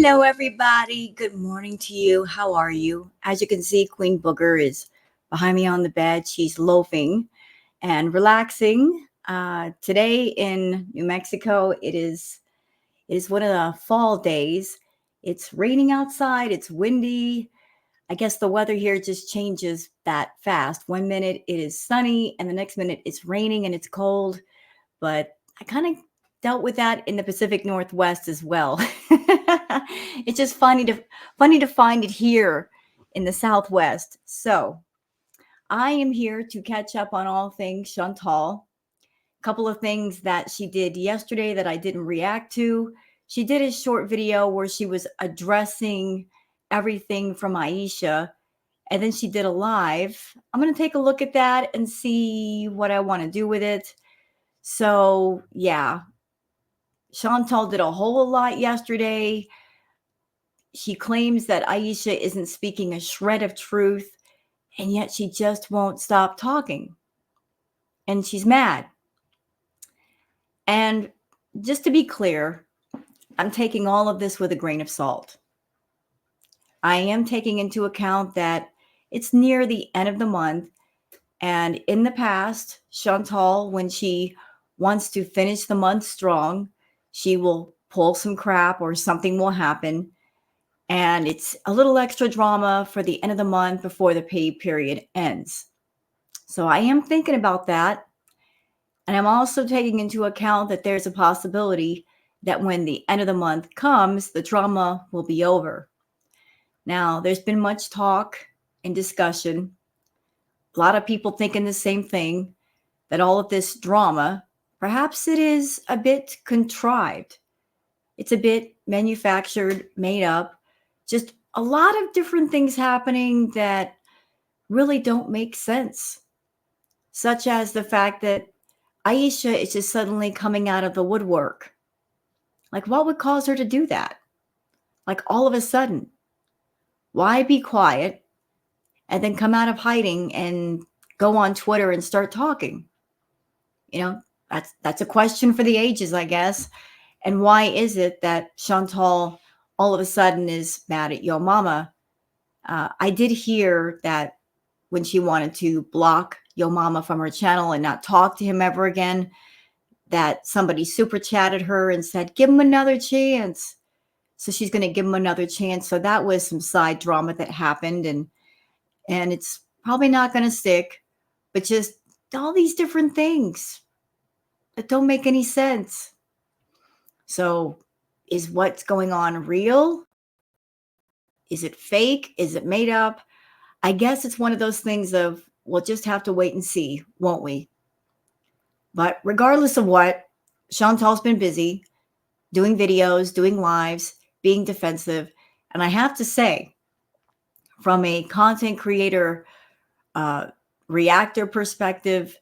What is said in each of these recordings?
Hello, everybody. Good morning to you. How are you? As you can see, Queen Booger is behind me on the bed. She's loafing and relaxing. Today in New Mexico, it is one of the fall days. It's raining outside. It's windy. I guess the weather here just changes that fast. One minute it is sunny, and the next minute it's raining and it's cold. But I kind of dealt with that in the Pacific Northwest as well. It's just funny to find it here in the Southwest. So I am here to catch up on all things Chantal. A couple of things that she did yesterday that I didn't react to. She did a short video where she was addressing everything from Aisha, and then she did a live. I'm going to take a look at that and see what I want to do with it. So, yeah, Chantal did a whole lot yesterday. She claims that Aisha isn't speaking a shred of truth, and yet she just won't stop talking. And she's mad. And just to be clear, I'm taking all of this with a grain of salt. I am taking into account that it's near the end of the month. And in the past, Chantal, when she wants to finish the month strong, she will pull some crap or something will happen. And it's a little extra drama for the end of the month before the pay period ends. So I am thinking about that. And I'm also taking into account that there's a possibility that when the end of the month comes, the drama will be over. Now, there's been much talk and discussion. A lot of people thinking the same thing, that all of this drama, perhaps it is a bit contrived. It's a bit manufactured, made up, just a lot of different things happening that really don't make sense, such as the fact that Aisha is just suddenly coming out of the woodwork. Like, what would cause her to do that? Like, all of a sudden, why be quiet and then come out of hiding and go on Twitter and start talking? You know, that's a question for the ages, I guess. And why is it that Chantal all of a sudden is mad at Yo Mama? I did hear that when she wanted to block Yo Mama from her channel and not talk to him ever again, that somebody super chatted her and said, give him another chance. So she's going to give him another chance. So that was some side drama that happened. And it's probably not going to stick, but just all these different things that don't make any sense. So is what's going on real? Is it fake? Is it made up? I guess it's one of those things of we'll just have to wait and see, won't we? But regardless of what, Chantal's been busy doing videos, doing lives, being defensive. And I have to say, from a content creator reactor perspective,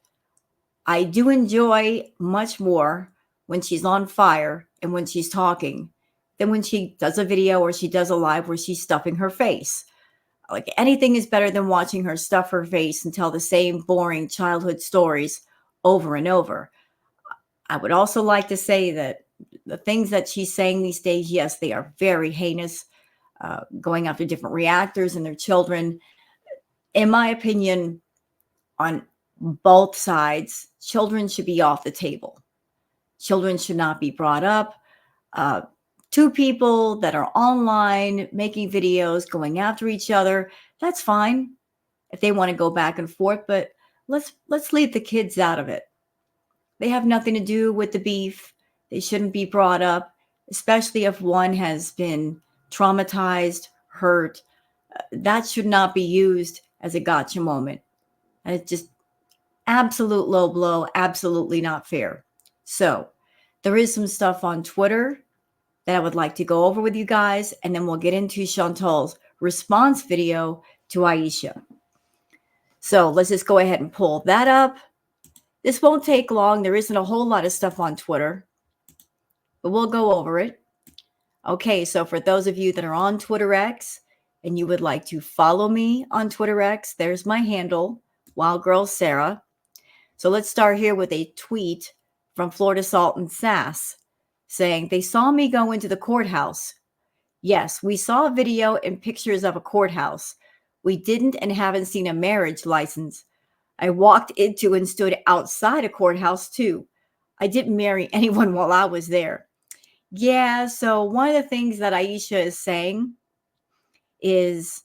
I do enjoy much more when she's on fire and when she's talking than when she does a video or she does a live where she's stuffing her face. Like, anything is better than watching her stuff her face and tell the same boring childhood stories over and over. I would also like to say that the things that she's saying these days, yes, they are very heinous, going after different reactors and their children. In my opinion, on both sides, children should be off the table. Children should not be brought up. Two people that are online making videos, going after each other, that's fine if they want to go back and forth, but let's leave the kids out of it. They have nothing to do with the beef. They shouldn't be brought up, especially if one has been traumatized, hurt. That should not be used as a gotcha moment. And it's just absolute low blow, absolutely not fair. So there is some stuff on Twitter that I would like to go over with you guys, and then we'll get into Chantal's response video to Aisha. So let's just go ahead and pull that up. This won't take long. There isn't a whole lot of stuff on Twitter, but we'll go over it. Okay, so for those of you that are on Twitter X and you would like to follow me on Twitter X, there's my handle, Wild Girl Sarah. So let's start here with a tweet from Florida Salt and Sass saying, they saw me go into the courthouse. Yes, we saw a video and pictures of a courthouse. We didn't and haven't seen a marriage license. I walked into and stood outside a courthouse too. I didn't marry anyone while I was there. Yeah, so one of the things that Aisha is saying is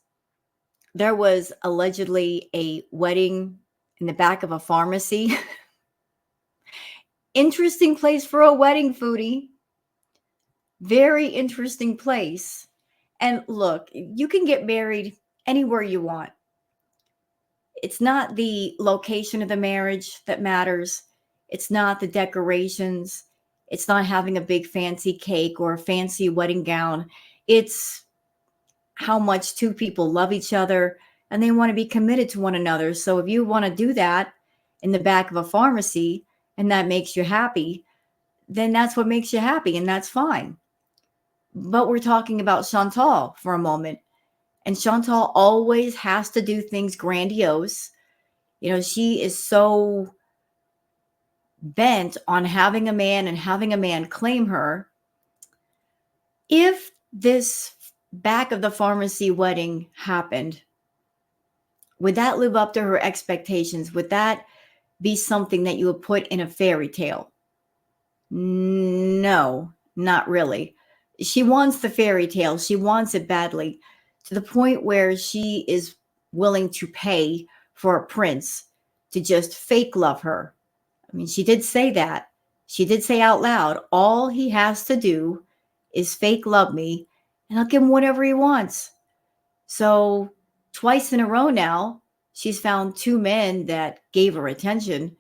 there was allegedly a wedding in the back of a pharmacy. Interesting place for a wedding, Foodie. Very interesting place. And look, you can get married anywhere you want. It's not the location of the marriage that matters. It's not the decorations. It's not having a big fancy cake or a fancy wedding gown. It's how much two people love each other and they want to be committed to one another. So if you want to do that in the back of a pharmacy and that makes you happy, then that's what makes you happy and that's fine. But we're talking about Chantal for a moment. And Chantal always has to do things grandiose. You know, she is so bent on having a man and having a man claim her. If this back of the pharmacy wedding happened, would that live up to her expectations? Would that be something that you would put in a fairy tale? No, not really. She wants the fairy tale. She wants it badly to the point where she is willing to pay for a prince to just fake love her. I mean, she did say that. She did say out loud, all he has to do is fake love me and I'll give him whatever he wants. So, twice in a row now, she's found two men that gave her attention,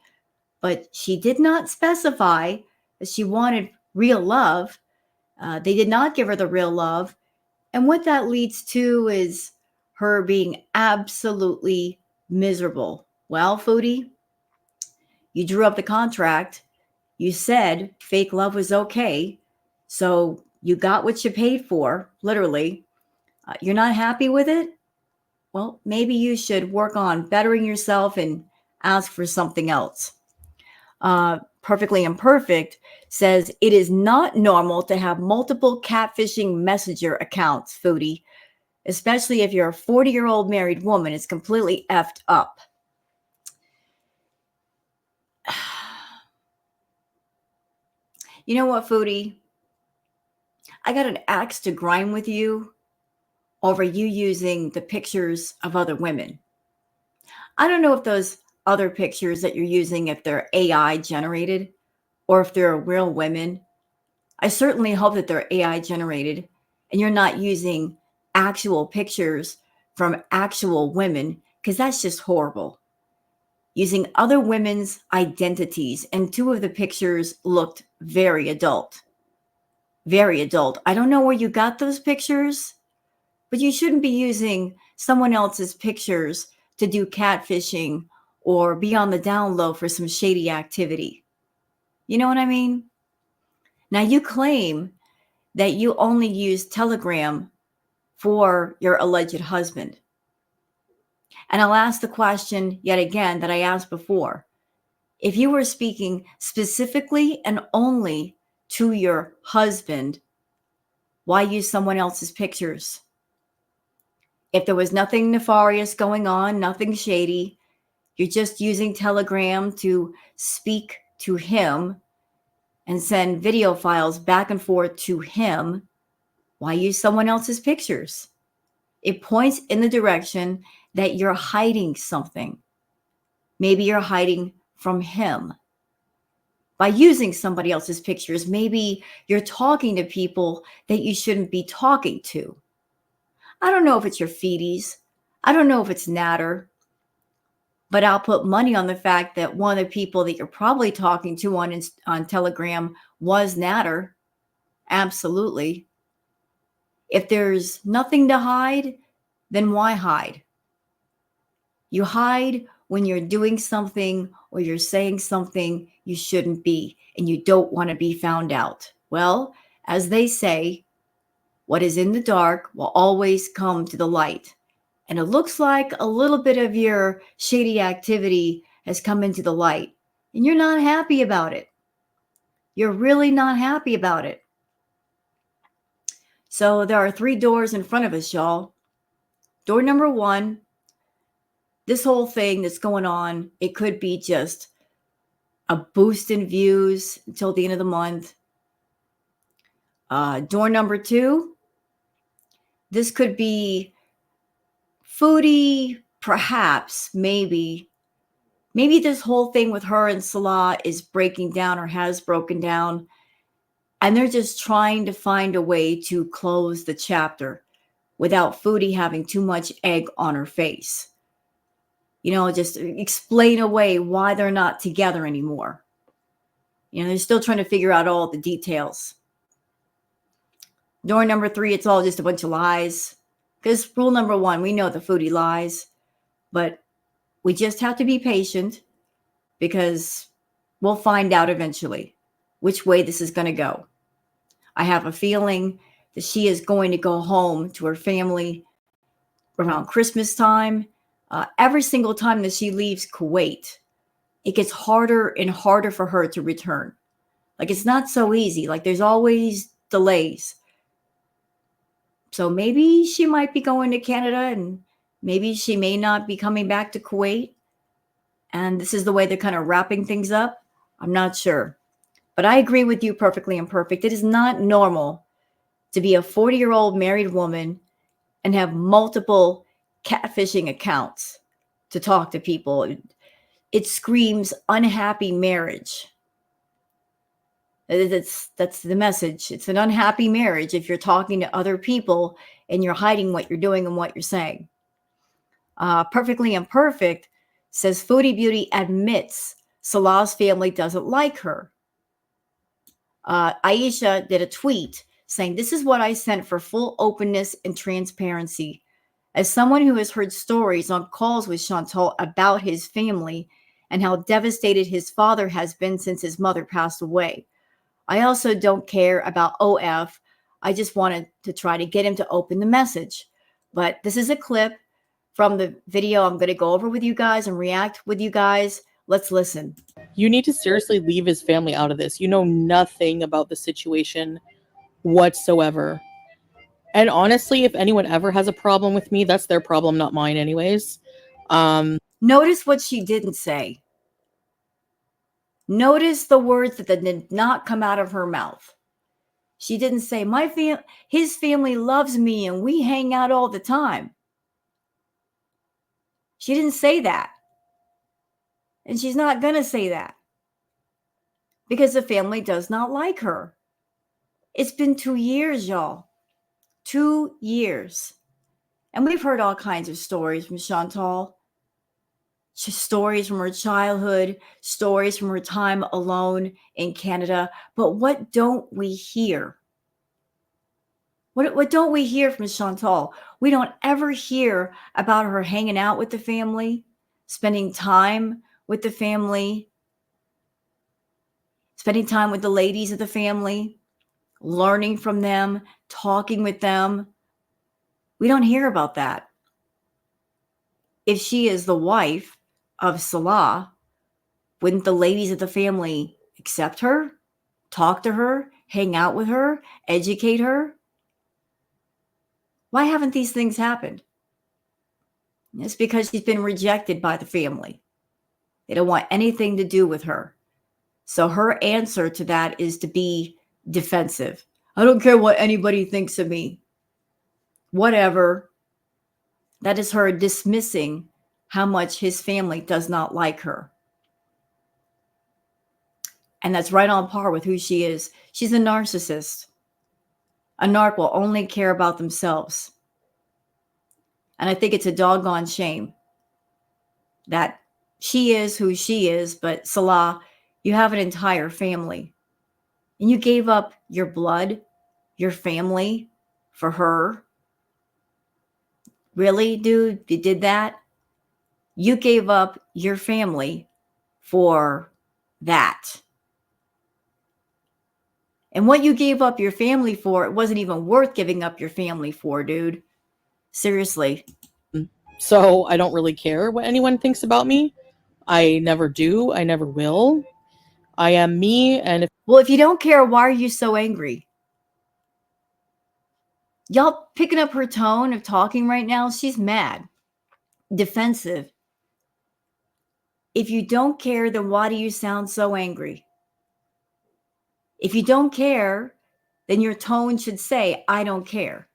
but she did not specify that she wanted real love. They did not give her the real love. And what that leads to is her being absolutely miserable. Well, Foodie, you drew up the contract. You said fake love was okay. So you got what you paid for, literally. You're not happy with it? Well, maybe you should work on bettering yourself and ask for something else. Perfectly Imperfect says it is not normal to have multiple catfishing messenger accounts, Foodie, especially if you're a 40-year-old married woman. It's completely effed up. You know what, Foodie? I got an axe to grind with you over you using the pictures of other women. I don't know if those other pictures that you're using, if they're AI generated or if they're real women. I certainly hope that they're AI generated and you're not using actual pictures from actual women because that's just horrible. Using other women's identities, and two of the pictures looked very adult. Very adult. I don't know where you got those pictures, but you shouldn't be using someone else's pictures to do catfishing or be on the down low for some shady activity. You know what I mean? Now, you claim that you only use Telegram for your alleged husband. And I'll ask the question yet again that I asked before. If you were speaking specifically and only to your husband, why use someone else's pictures? If there was nothing nefarious going on, nothing shady, you're just using Telegram to speak to him and send video files back and forth to him, why use someone else's pictures? It points in the direction that you're hiding something. Maybe you're hiding from him. By using somebody else's pictures, maybe you're talking to people that you shouldn't be talking to. I don't know if it's your feeties. I don't know if it's Natter. But I'll put money on the fact that one of the people that you're probably talking to on Telegram was Natter. Absolutely. If there's nothing to hide, then why hide? You hide when you're doing something or you're saying something you shouldn't be and you don't want to be found out. Well, as they say, what is in the dark will always come to the light. And it looks like a little bit of your shady activity has come into the light and you're not happy about it. You're really not happy about it. So there are 3 doors in front of us, y'all. Door number 1, this whole thing that's going on, it could be just a boost in views until the end of the month. Door number 2, this could be Fraudy, perhaps, maybe this whole thing with her and Salah is breaking down or has broken down, and they're just trying to find a way to close the chapter without Fraudy having too much egg on her face. You know, just explain away why they're not together anymore. You know, they're still trying to figure out all the details. Door number 3, it's all just a bunch of lies. Because rule number 1, we know the Fraudy lies, but we just have to be patient because we'll find out eventually which way this is going to go. I have a feeling that she is going to go home to her family around Christmas time. Every single time that she leaves Kuwait, it gets harder and harder for her to return. Like, it's not so easy. Like, there's always delays. So maybe she might be going to Canada, and maybe she may not be coming back to Kuwait. And this is the way they're kind of wrapping things up. I'm not sure. But I agree with you, Perfectly Imperfect. It is not normal to be a 40-year-old married woman and have multiple catfishing accounts to talk to people. It screams unhappy marriage. That's the message. It's an unhappy marriage if you're talking to other people and you're hiding what you're doing and what you're saying. Perfectly Imperfect says Foodie Beauty admits Salah's family doesn't like her. Aisha did a tweet saying, "This is what I sent for full openness and transparency. As someone who has heard stories on calls with Chantal about his family and how devastated his father has been since his mother passed away. I also don't care about OF. I just wanted to try to get him to open the message." But this is a clip from the video I'm going to go over with you guys and react with you guys. Let's listen. You need to seriously leave his family out of this. You know nothing about the situation whatsoever. And honestly, if anyone ever has a problem with me, that's their problem, not mine anyways. Notice what she didn't say. Notice the words that did not come out of her mouth. She didn't say, his family loves me and we hang out all the time. She didn't say that. And she's not going to say that. Because the family does not like her. It's been 2 years, y'all. 2 years. And we've heard all kinds of stories from Chantal. Stories from her childhood, stories from her time alone in Canada. But what don't we hear? What don't we hear from Chantal? We don't ever hear about her hanging out with the family, spending time with the family, spending time with the ladies of the family, learning from them, talking with them. We don't hear about that. If she is the wife of Salah, wouldn't the ladies of the family accept her, talk to her, hang out with her, educate her? Why haven't these things happened? It's because she's been rejected by the family. They don't want anything to do with her. So her answer to that is to be defensive. I don't care what anybody thinks of me. Whatever. That is her dismissing how much his family does not like her. And that's right on par with who she is. She's a narcissist. A narc will only care about themselves. And I think it's a doggone shame that she is who she is, but Salah, you have an entire family. And you gave up your blood, your family for her. Really, dude? You did that? You gave up your family for that. And what you gave up your family for, it wasn't even worth giving up your family for, dude. Seriously. So I don't really care what anyone thinks about me. I never do. I never will. I am me. And Well, if you don't care, why are you so angry? Y'all picking up her tone of talking right now? She's mad, defensive. If you don't care, then why do you sound so angry? If you don't care, then your tone should say, I don't care.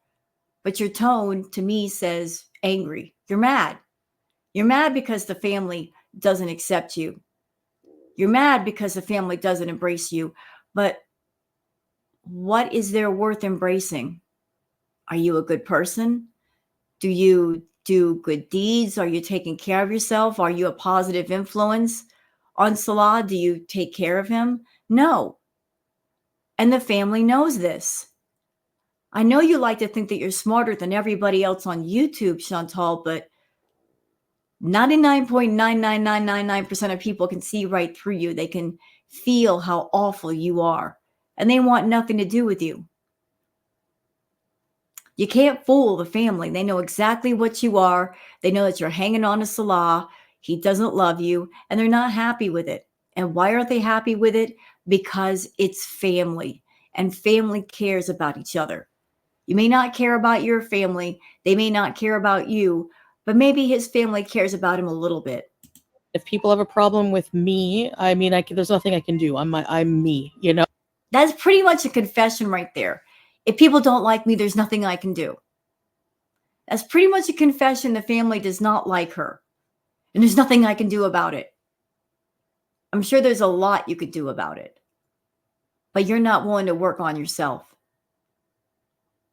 But your tone to me says angry. You're mad. You're mad because the family doesn't accept you. You're mad because the family doesn't embrace you. But what is there worth embracing? Are you a good person? Do you do good deeds? Are you taking care of yourself? Are you a positive influence on Salah? Do you take care of him? No. And the family knows this. I know you like to think that you're smarter than everybody else on YouTube, Chantal, but 99.99999% of people can see right through you. They can feel how awful you are, and they want nothing to do with you. You can't fool the family. They know exactly what you are. They know that you're hanging on to Salah. He doesn't love you, and they're not happy with it. And why aren't they happy with it? Because it's family, and family cares about each other. You may not care about your family. They may not care about you, but maybe his family cares about him a little bit. If people have a problem with me, I mean, there's nothing I can do. I'm me, you know? That's pretty much a confession right there. If people don't like me, there's nothing I can do. That's pretty much a confession. The family does not like her, and there's nothing I can do about it. I'm sure there's a lot you could do about it, but you're not willing to work on yourself.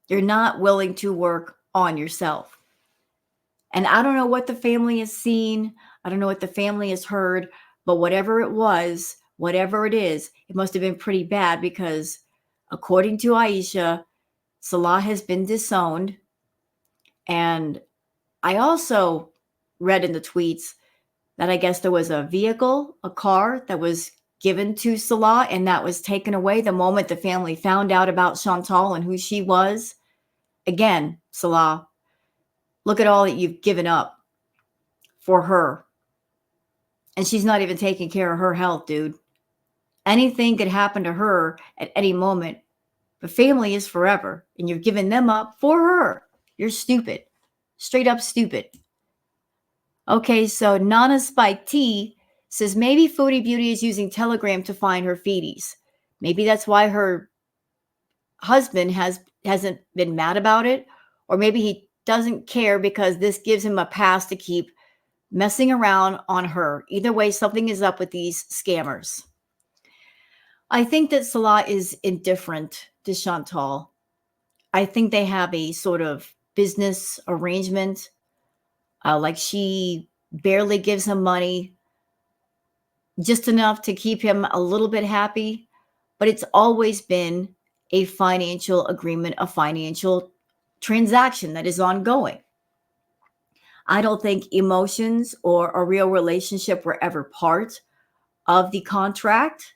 You're not willing to work on yourself. And I don't know what the family has seen. I don't know what the family has heard, but whatever it was, whatever it is, it must have been pretty bad because according to Aisha, Salah has been disowned. And I also read in the tweets that I guess there was a vehicle, a car that was given to Salah and that was taken away the moment the family found out about Chantal and who she was. Again, Salah, look at all that you've given up for her. And she's not even taking care of her health, dude. Anything could happen to her at any moment. But family is forever, and you've given them up for her. You're stupid. Straight up stupid. Okay, so Nana Spike T says maybe Foodie Beauty is using Telegram to find her feeties. Maybe that's why her husband hasn't been mad about it, or maybe he doesn't care because this gives him a pass to keep messing around on her. Either way, something is up with these scammers. I think that Salah is indifferent to Chantal. I think they have a sort of business arrangement. Like she barely gives him money, just enough to keep him a little bit happy. But it's always been a financial agreement, a financial transaction that is ongoing. I don't think emotions or a real relationship were ever part of the contract.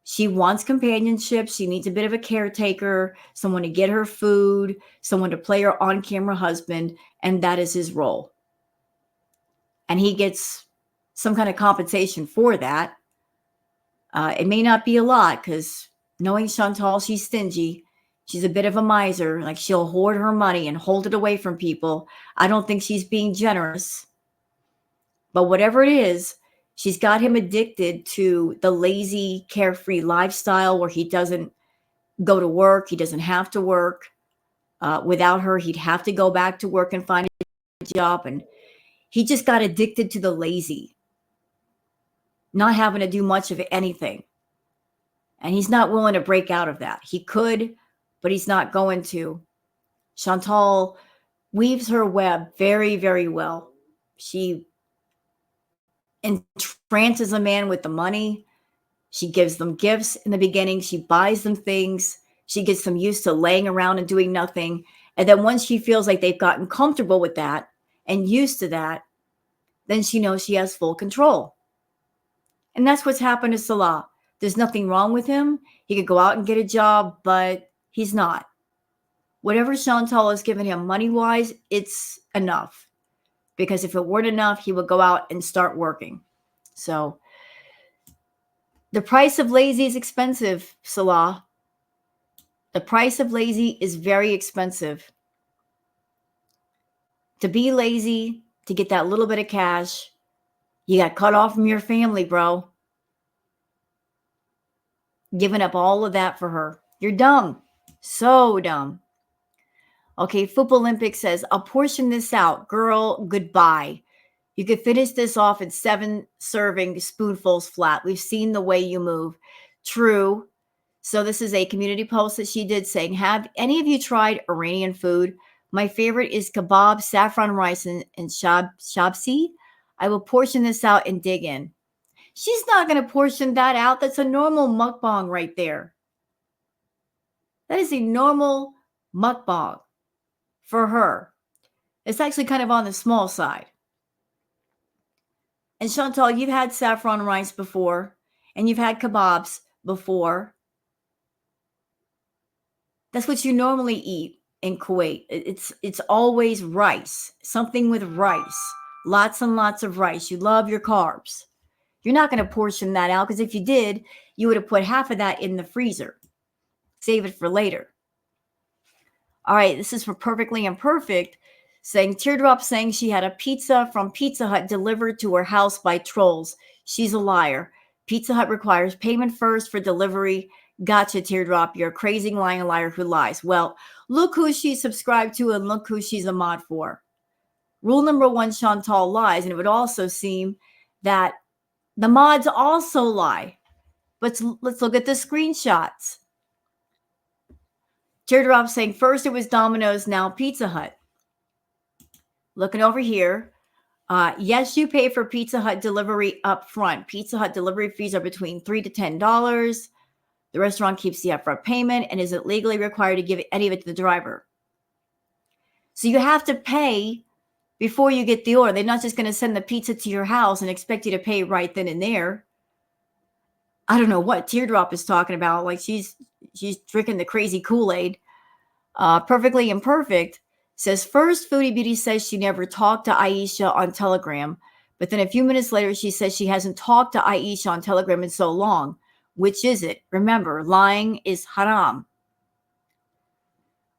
She wants companionship. She needs a bit of a caretaker, someone to get her food, someone to play her on camera husband, and that is his role. And he gets some kind of compensation for that. It may not be a lot because knowing Chantal, she's stingy. She's a bit of a miser. Like she'll hoard her money and hold it away from people. I don't think she's being generous. But whatever it is, she's got him addicted to the lazy, carefree lifestyle where he doesn't go to work. He doesn't have to work. Without her, he'd have to go back to work and find a job. And he just got addicted to the lazy, not having to do much of anything. And he's not willing to break out of that. He could, but he's not going to. Chantal weaves her web very, very well. She entrances a man with the money. She gives them gifts in the beginning. She buys them things. She gets them used to laying around and doing nothing. And then once she feels like they've gotten comfortable with that and used to that, then she knows she has full control. And that's what's happened to Salah. There's nothing wrong with him. He could go out and get a job, but he's not. Whatever Chantal has given him money-wise, it's enough. Because if it weren't enough, he would go out and start working. So the price of lazy is expensive, Salah. The price of lazy is very expensive. To be lazy, to get that little bit of cash, you got cut off from your family, bro. Giving up all of that for her. You're dumb. So dumb. Okay, Football Olympics says, I'll portion this out. Girl, goodbye. You could finish this off in 7 serving spoonfuls flat. We've seen the way you move. True. So this is a community post that she did saying, have any of you tried Iranian food? My favorite is kebab, saffron rice, and shabsi. I will portion this out and dig in. She's not going to portion that out. That's a normal mukbang right there. That is a normal mukbang for her. It's actually kind of on the small side. And Chantal, you've had saffron rice before, and you've had kebabs before. That's what you normally eat in Kuwait. It's always rice, something with rice, lots and lots of rice. You love your carbs. You're not going to portion that out because if you did, you would have put half of that in the freezer. Save it for later. All right, this is for Perfectly Imperfect, saying Teardrop saying she had a pizza from Pizza Hut delivered to her house by trolls. She's a liar. Pizza Hut requires payment first for delivery. Gotcha, Teardrop. You're a crazy lying liar who lies. Well, look who she's subscribed to and look who she's a mod for. Rule number 1, Chantal lies, and it would also seem that the mods also lie. Let's look at the screenshots. Teardrop saying first it was Domino's, now Pizza Hut. Looking over here. Yes, you pay for Pizza Hut delivery up front. Pizza Hut delivery fees are between $3 to $10. The restaurant keeps the upfront payment and isn't legally required to give any of it to the driver. So you have to pay before you get the order. They're not just going to send the pizza to your house and expect you to pay right then and there. I don't know what Teardrop is talking about. Like she's drinking the crazy Kool-Aid. Perfectly Imperfect says, first, Foodie Beauty says she never talked to Aisha on Telegram. But then a few minutes later, she says she hasn't talked to Aisha on Telegram in so long. Which is it? Remember, lying is haram.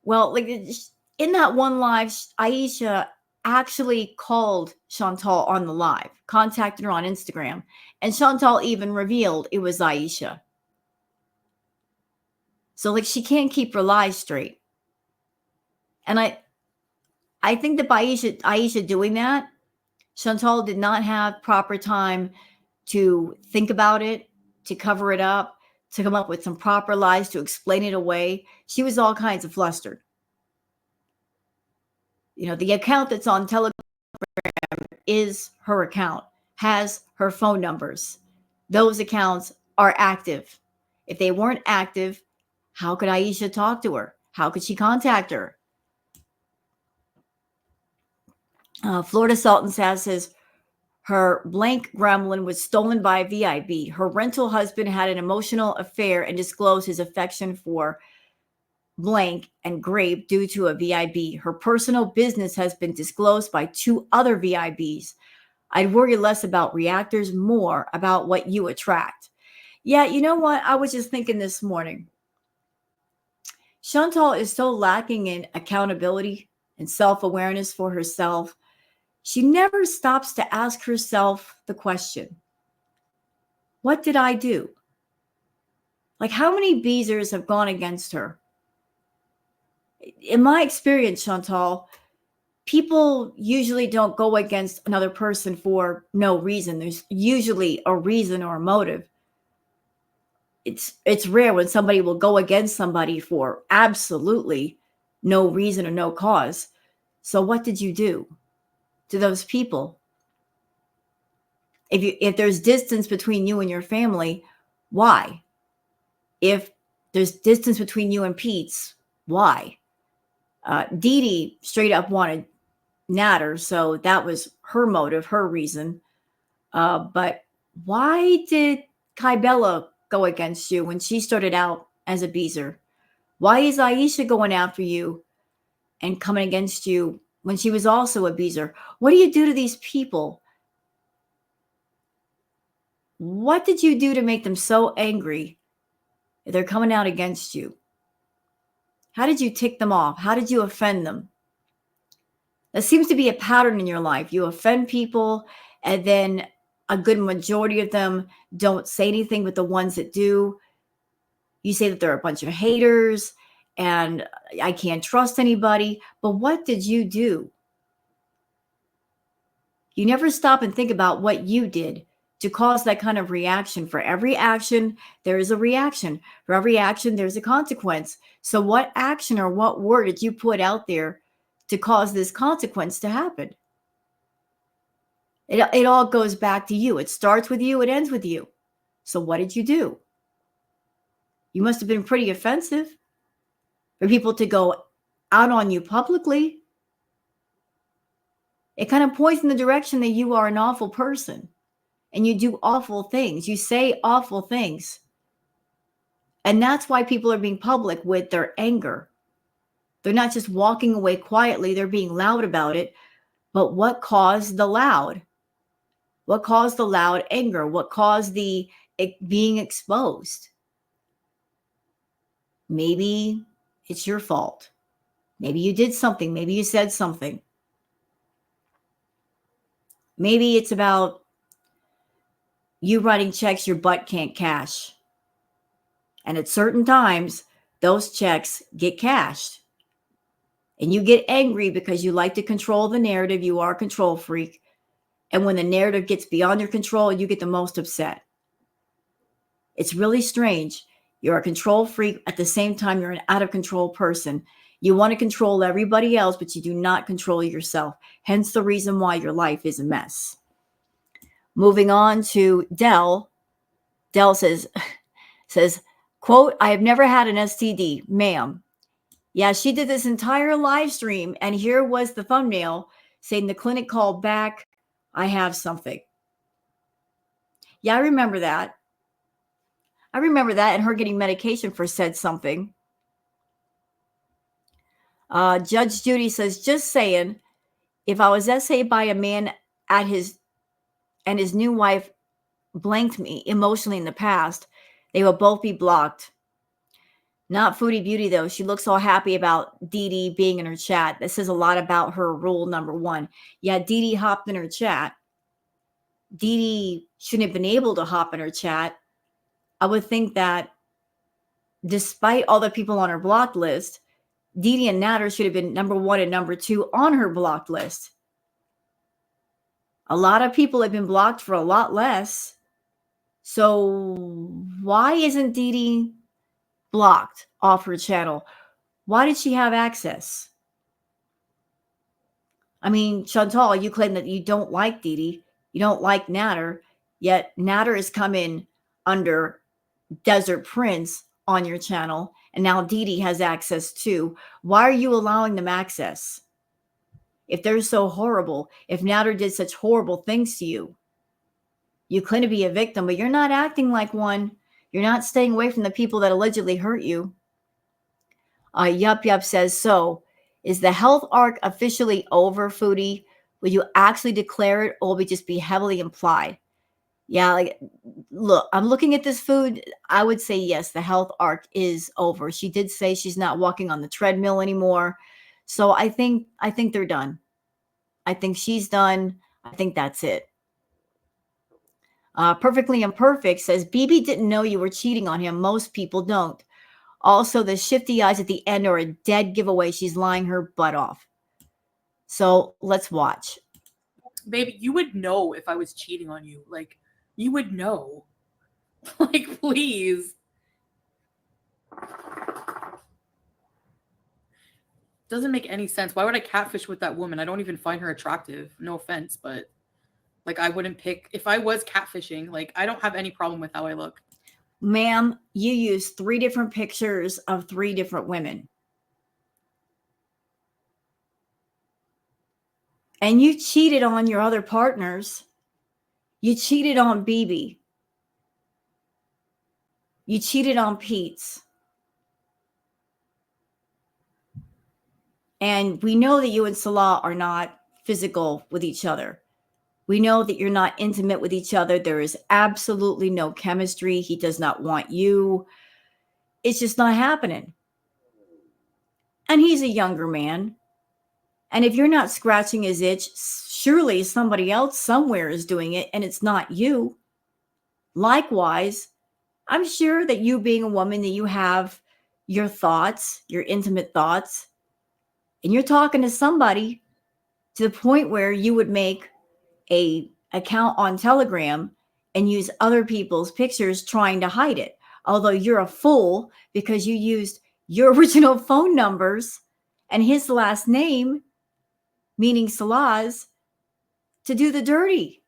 Well, like in that one live, Aisha actually called Chantal on the live, contacted her on Instagram, and Chantal even revealed it was Aisha. So like she can't keep her lies straight. And I think that by Aisha doing that, Chantal did not have proper time to think about it, to cover it up, to come up with some proper lies, to explain it away. She was all kinds of flustered. You know, the account that's on Telegram is her account, has her phone numbers. Those accounts are active. If they weren't active, how could Aisha talk to her? How could she contact her? Florida Sultan says her blank gremlin was stolen by a VIB. Her rental husband had an emotional affair and disclosed his affection for blank and grape due to a VIB. Her personal business has been disclosed by 2 other VIBs. I'd worry less about reactors, more about what you attract. Yeah, you know what? I was just thinking this morning. Chantal is so lacking in accountability and self-awareness for herself. She never stops to ask herself the question, what did I do? Like how many beezers have gone against her? In my experience, Chantal, people usually don't go against another person for no reason. There's usually a reason or a motive. It's rare when somebody will go against somebody for absolutely no reason or no cause. So what did you do to those people? If there's distance between you and your family, why? If there's distance between you and Pete's, why? Dee Dee straight up wanted Natter, so that was her motive, her reason. But why did Kybella go against you when she started out as a beezer? Why is Aisha going after you and coming against you when she was also a beezer? What do you do to these people? What did you do to make them so angry that they're coming out against you? How did you tick them off? How did you offend them? That seems to be a pattern in your life. You offend people, and then a good majority of them don't say anything, but the ones that do, you say that they're a bunch of haters and I can't trust anybody. But what did you do? You never stop and think about what you did to cause that kind of reaction. For every action, there is a reaction. For every action, there's a consequence. So, what action or what word did you put out there to cause this consequence to happen? It all goes back to you. It starts with you, it ends with you. So, what did you do? You must have been pretty offensive for people to go out on you publicly. It kind of points in the direction that you are an awful person and you do awful things. You say awful things. And that's why people are being public with their anger. They're not just walking away quietly, they're being loud about it. But what caused the loud? What caused the loud anger? What caused the being exposed? Maybe it's your fault. Maybe you did something. Maybe you said something. Maybe it's about you writing checks your butt can't cash. And at certain times, those checks get cashed. And you get angry because you like to control the narrative. You are a control freak. And when the narrative gets beyond your control, you get the most upset. It's really strange. You're a control freak. At the same time, you're an out of control person. You want to control everybody else, but you do not control yourself. Hence the reason why your life is a mess. Moving on to Dell. Dell says, quote, I have never had an STD, ma'am. Yeah, she did this entire live stream, and here was the thumbnail saying the clinic called back. I have something. Yeah, I remember that. And her getting medication for said something. Judge Judy says, just saying, if I was essayed by a man and his new wife blanked me emotionally in the past, they will both be blocked. Not Foodie Beauty, though. She looks all happy about Dee Dee being in her chat. This says a lot about her rule number one. Yeah, Dee Dee hopped in her chat. Dee Dee shouldn't have been able to hop in her chat. I would think that despite all the people on her blocked list, Dee Dee and Natter should have been number one and number two on her blocked list. A lot of people have been blocked for a lot less. So why isn't Dee Dee blocked off her channel? Why did she have access? I mean, Chantal, you claim that you don't like Dee Dee. You don't like Natter. Yet Natter is coming under Desert Prince on your channel. And now Dee Dee has access too. Why are you allowing them access? If they're so horrible, if Natter did such horrible things to you, you claim to be a victim, but you're not acting like one. You're not staying away from the people that allegedly hurt you. Yup says, so is the health arc officially over, Foodie? Will you actually declare it, or will it just be heavily implied? Yeah, like, look, I'm looking at this food. I would say yes, the health arc is over. She did say she's not walking on the treadmill anymore. So I think they're done. I think she's done. I think that's it. Perfectly Imperfect says, BB didn't know you were cheating on him. Most people don't. Also, the shifty eyes at the end are a dead giveaway. She's lying her butt off. So let's watch. Baby, you would know if I was cheating on you. Like, you would know. Like, please. Doesn't make any sense. Why would I catfish with that woman? I don't even find her attractive. No offense, but like, I wouldn't pick. If I was catfishing, like, I don't have any problem with how I look. Ma'am, you used 3 different pictures of 3 different women. And you cheated on your other partners. You cheated on BB. You cheated on Pete's. And we know that you and Salah are not physical with each other. We know that you're not intimate with each other. There is absolutely no chemistry. He does not want you. It's just not happening. And he's a younger man. And if you're not scratching his itch, surely somebody else somewhere is doing it and it's not you. Likewise, I'm sure that you being a woman, that you have your thoughts, your intimate thoughts, and you're talking to somebody to the point where you would make a account on Telegram and use other people's pictures trying to hide it. Although you're a fool because you used your original phone numbers and his last name, meaning Salah's, to do the dirty.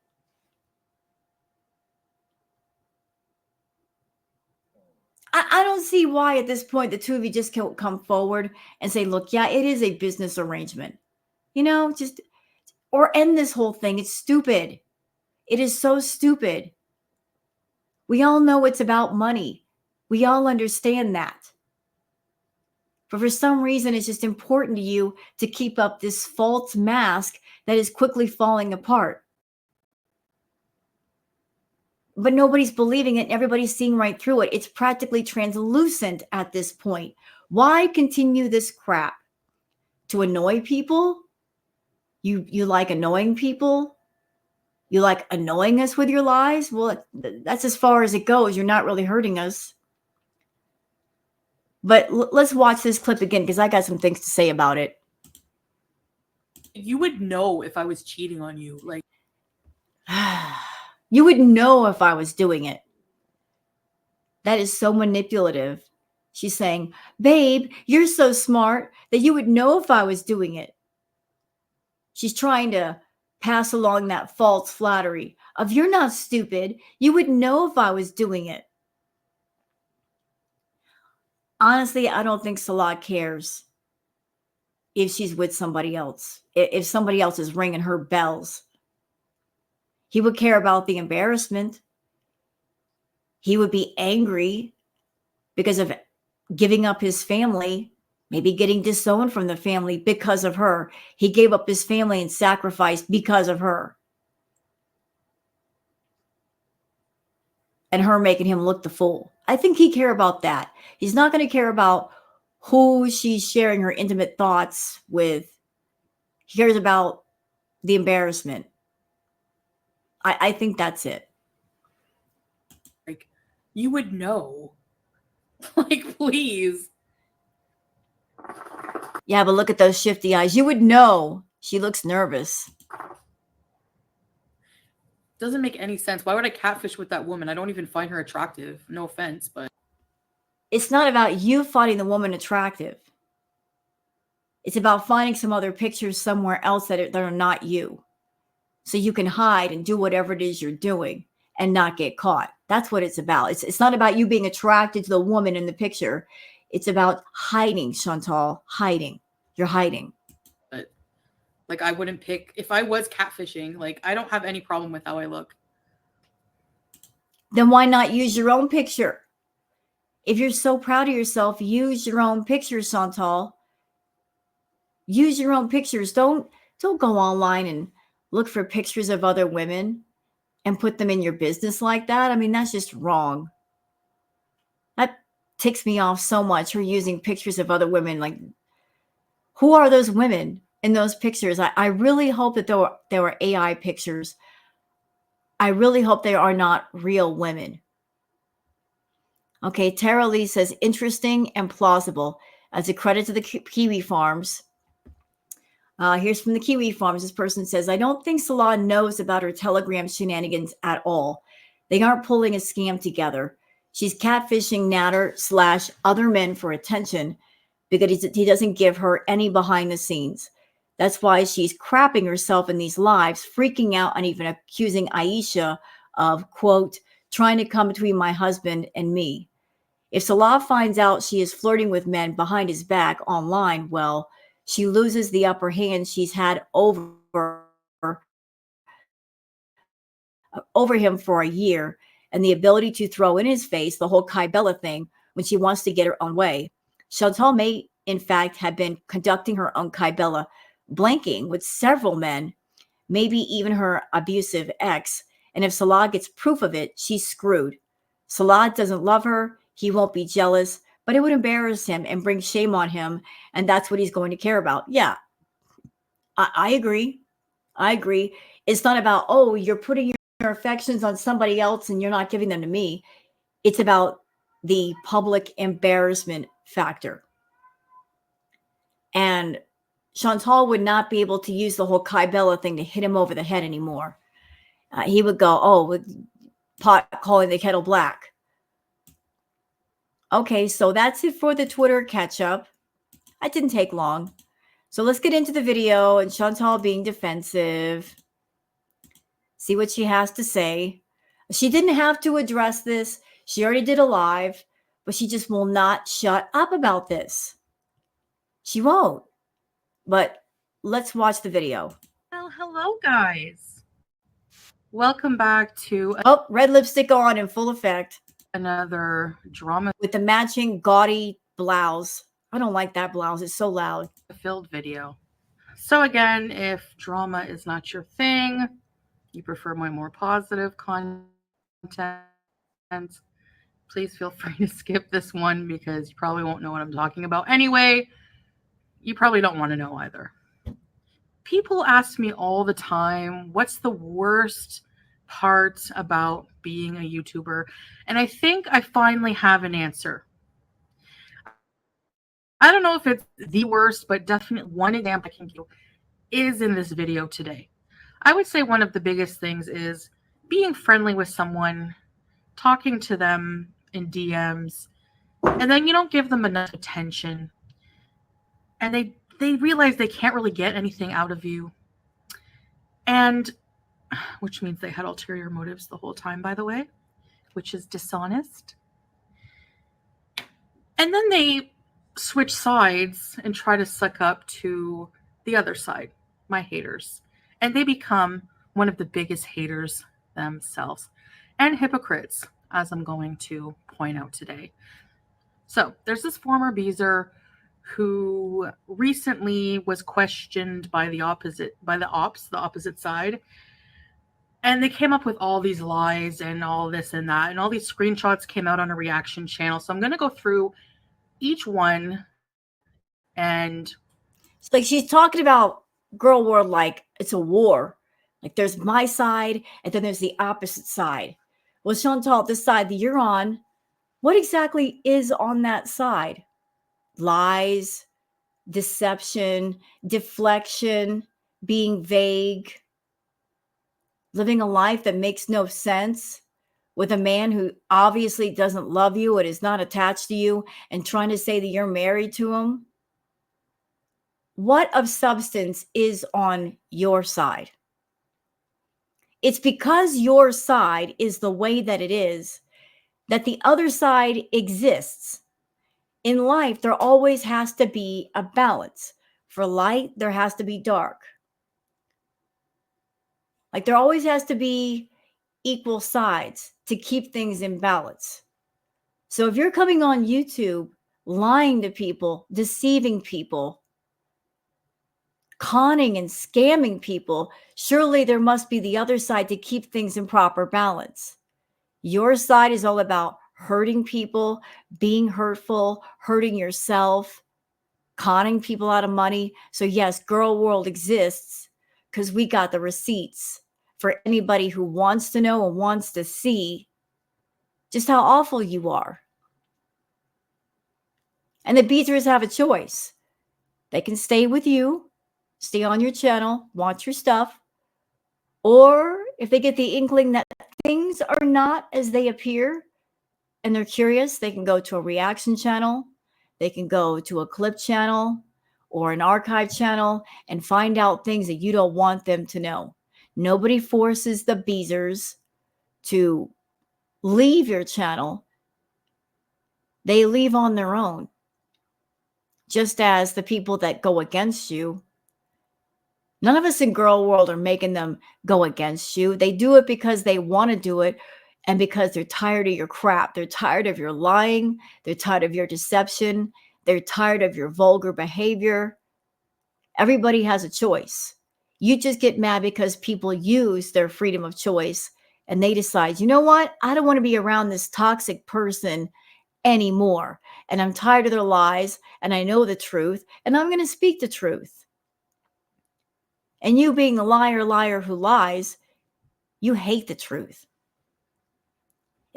I don't see why at this point the two of you just can't come forward and say, look, yeah, it is a business arrangement. Just or end this whole thing. It's stupid. It is so stupid. We all know it's about money. We all understand that. But for some reason, it's just important to you to keep up this false mask that is quickly falling apart. But nobody's believing it and everybody's seeing right through it. It's practically translucent at this point. Why continue this crap? To annoy people? You like annoying people? You like annoying us with your lies? Well, that's as far as it goes. You're not really hurting us. But let's watch this clip again because I got some things to say about it. You would know if I was cheating on you. Like, you would know if I was doing it. That is so manipulative. She's saying, babe, you're so smart that you would know if I was doing it. She's trying to pass along that false flattery of you're not stupid. You would know if I was doing it. Honestly, I don't think Salah cares if she's with somebody else, if somebody else is ringing her bells. He would care about the embarrassment. He would be angry because of giving up his family, maybe getting disowned from the family because of her. He gave up his family and sacrificed because of her. And her making him look the fool. I think he'd care about that. He's not going to care about who she's sharing her intimate thoughts with. He cares about the embarrassment. I think that's it. Like, you would know. Like, please. Yeah, but look at those shifty eyes. You would know. She looks nervous. Doesn't make any sense. Why would I catfish with that woman? I don't even find her attractive. No offense, but it's not about you finding the woman attractive. It's about finding some other pictures somewhere else that are not you. So you can hide and do whatever it is you're doing and not get caught. That's what it's about. It's not about you being attracted to the woman in the picture. It's about hiding, Chantal. Hiding. You're hiding. But like, I wouldn't pick, if I was catfishing, like, I don't have any problem with how I look. Then why not use your own picture? If you're so proud of yourself, use your own pictures, Chantal. Use your own pictures. Don't go online and look for pictures of other women and put them in your business like that. I mean, that's just wrong. That ticks me off so much. Her using pictures of other women. Like, who are those women in those pictures? I really hope that there were AI pictures. I really hope they are not real women. Okay, Tara Lee says, interesting and plausible. As a credit to the Kiwi Farms. Here's from the Kiwi Farms. This person says, I don't think Salah knows about her Telegram shenanigans at all. They aren't pulling a scam together. She's catfishing Natter / other men for attention because he doesn't give her any behind the scenes. That's why she's crapping herself in these lives, freaking out and even accusing Aisha of, quote, trying to come between my husband and me. If Salah finds out she is flirting with men behind his back online, well, she loses the upper hand she's had over him for a year and the ability to throw in his face the whole Kybella thing when she wants to get her own way. Chantal may, in fact, have been conducting her own Kybella blanking with several men, maybe even her abusive ex. And if Salah gets proof of it, she's screwed. Salah doesn't love her. He won't be jealous, but it would embarrass him and bring shame on him. And that's what he's going to care about. Yeah, I agree. I agree. It's not about, oh, you're putting your affections on somebody else and you're not giving them to me. It's about the public embarrassment factor. And Chantal would not be able to use the whole Kai Bella thing to hit him over the head anymore. He would go, oh, with pot calling the kettle black. Okay, so that's it for the Twitter catch up. That didn't take long. So let's get into the video and Chantal being defensive. See what she has to say. She didn't have to address this. She already did a live, but she just will not shut up about this. She won't. But let's watch the video. Well, hello, guys. Welcome back to Oh, red lipstick on in full effect. Another drama with the matching gaudy blouse. I don't like that blouse. It's so loud. filled video. So again, if drama is not your thing, you prefer my more positive content, please feel free to skip this one because you probably won't know what I'm talking about anyway. You probably don't want to know either. People ask me all the time, what's the worst part about being a YouTuber? And I think I finally have an answer. I don't know if it's the worst, but definitely one example I can give is in this video today. I would say one of the biggest things is being friendly with someone, talking to them in DMs, and then you don't give them enough attention. And they realize they can't really get anything out of you. And which means they had ulterior motives the whole time, by the way, which is dishonest. And then they switch sides and try to suck up to the other side, my haters. And they become one of the biggest haters themselves and hypocrites, as I'm going to point out today. So there's this former Beezer who recently was questioned by the opposite side. And they came up with all these lies and all this and that. And all these screenshots came out on a reaction channel. So I'm going to go through each one. And it's like she's talking about girl world like it's a war. Like there's my side and then there's the opposite side. Well, Chantal, this side that you're on, what exactly is on that side? Lies, deception, deflection, being vague, living a life that makes no sense with a man who obviously doesn't love you and is not attached to you and trying to say that you're married to him. What of substance is on your side? It's because your side is the way that it is that the other side exists. In life, there always has to be a balance. For light, there has to be dark. Like there always has to be equal sides to keep things in balance. So if you're coming on YouTube, lying to people, deceiving people, conning and scamming people, surely there must be the other side to keep things in proper balance. Your side is all about hurting people, being hurtful, hurting yourself, conning people out of money. So yes, girl world exists because we got the receipts for anybody who wants to know and wants to see just how awful you are. And the Beezers have a choice. They can stay with you, stay on your channel, watch your stuff, or if they get the inkling that things are not as they appear and they're curious, they can go to a reaction channel, they can go to a clip channel or an archive channel and find out things that you don't want them to know. Nobody forces the Beezers to leave your channel. They leave on their own. Just as the people that go against you, none of us in girl world are making them go against you. They do it because they want to do it and because they're tired of your crap. They're tired of your lying. They're tired of your deception. They're tired of your vulgar behavior. Everybody has a choice. You just get mad because people use their freedom of choice and they decide, you know what? I don't want to be around this toxic person anymore. And I'm tired of their lies, and I know the truth, and I'm going to speak the truth. And you being a liar who lies, you hate the truth.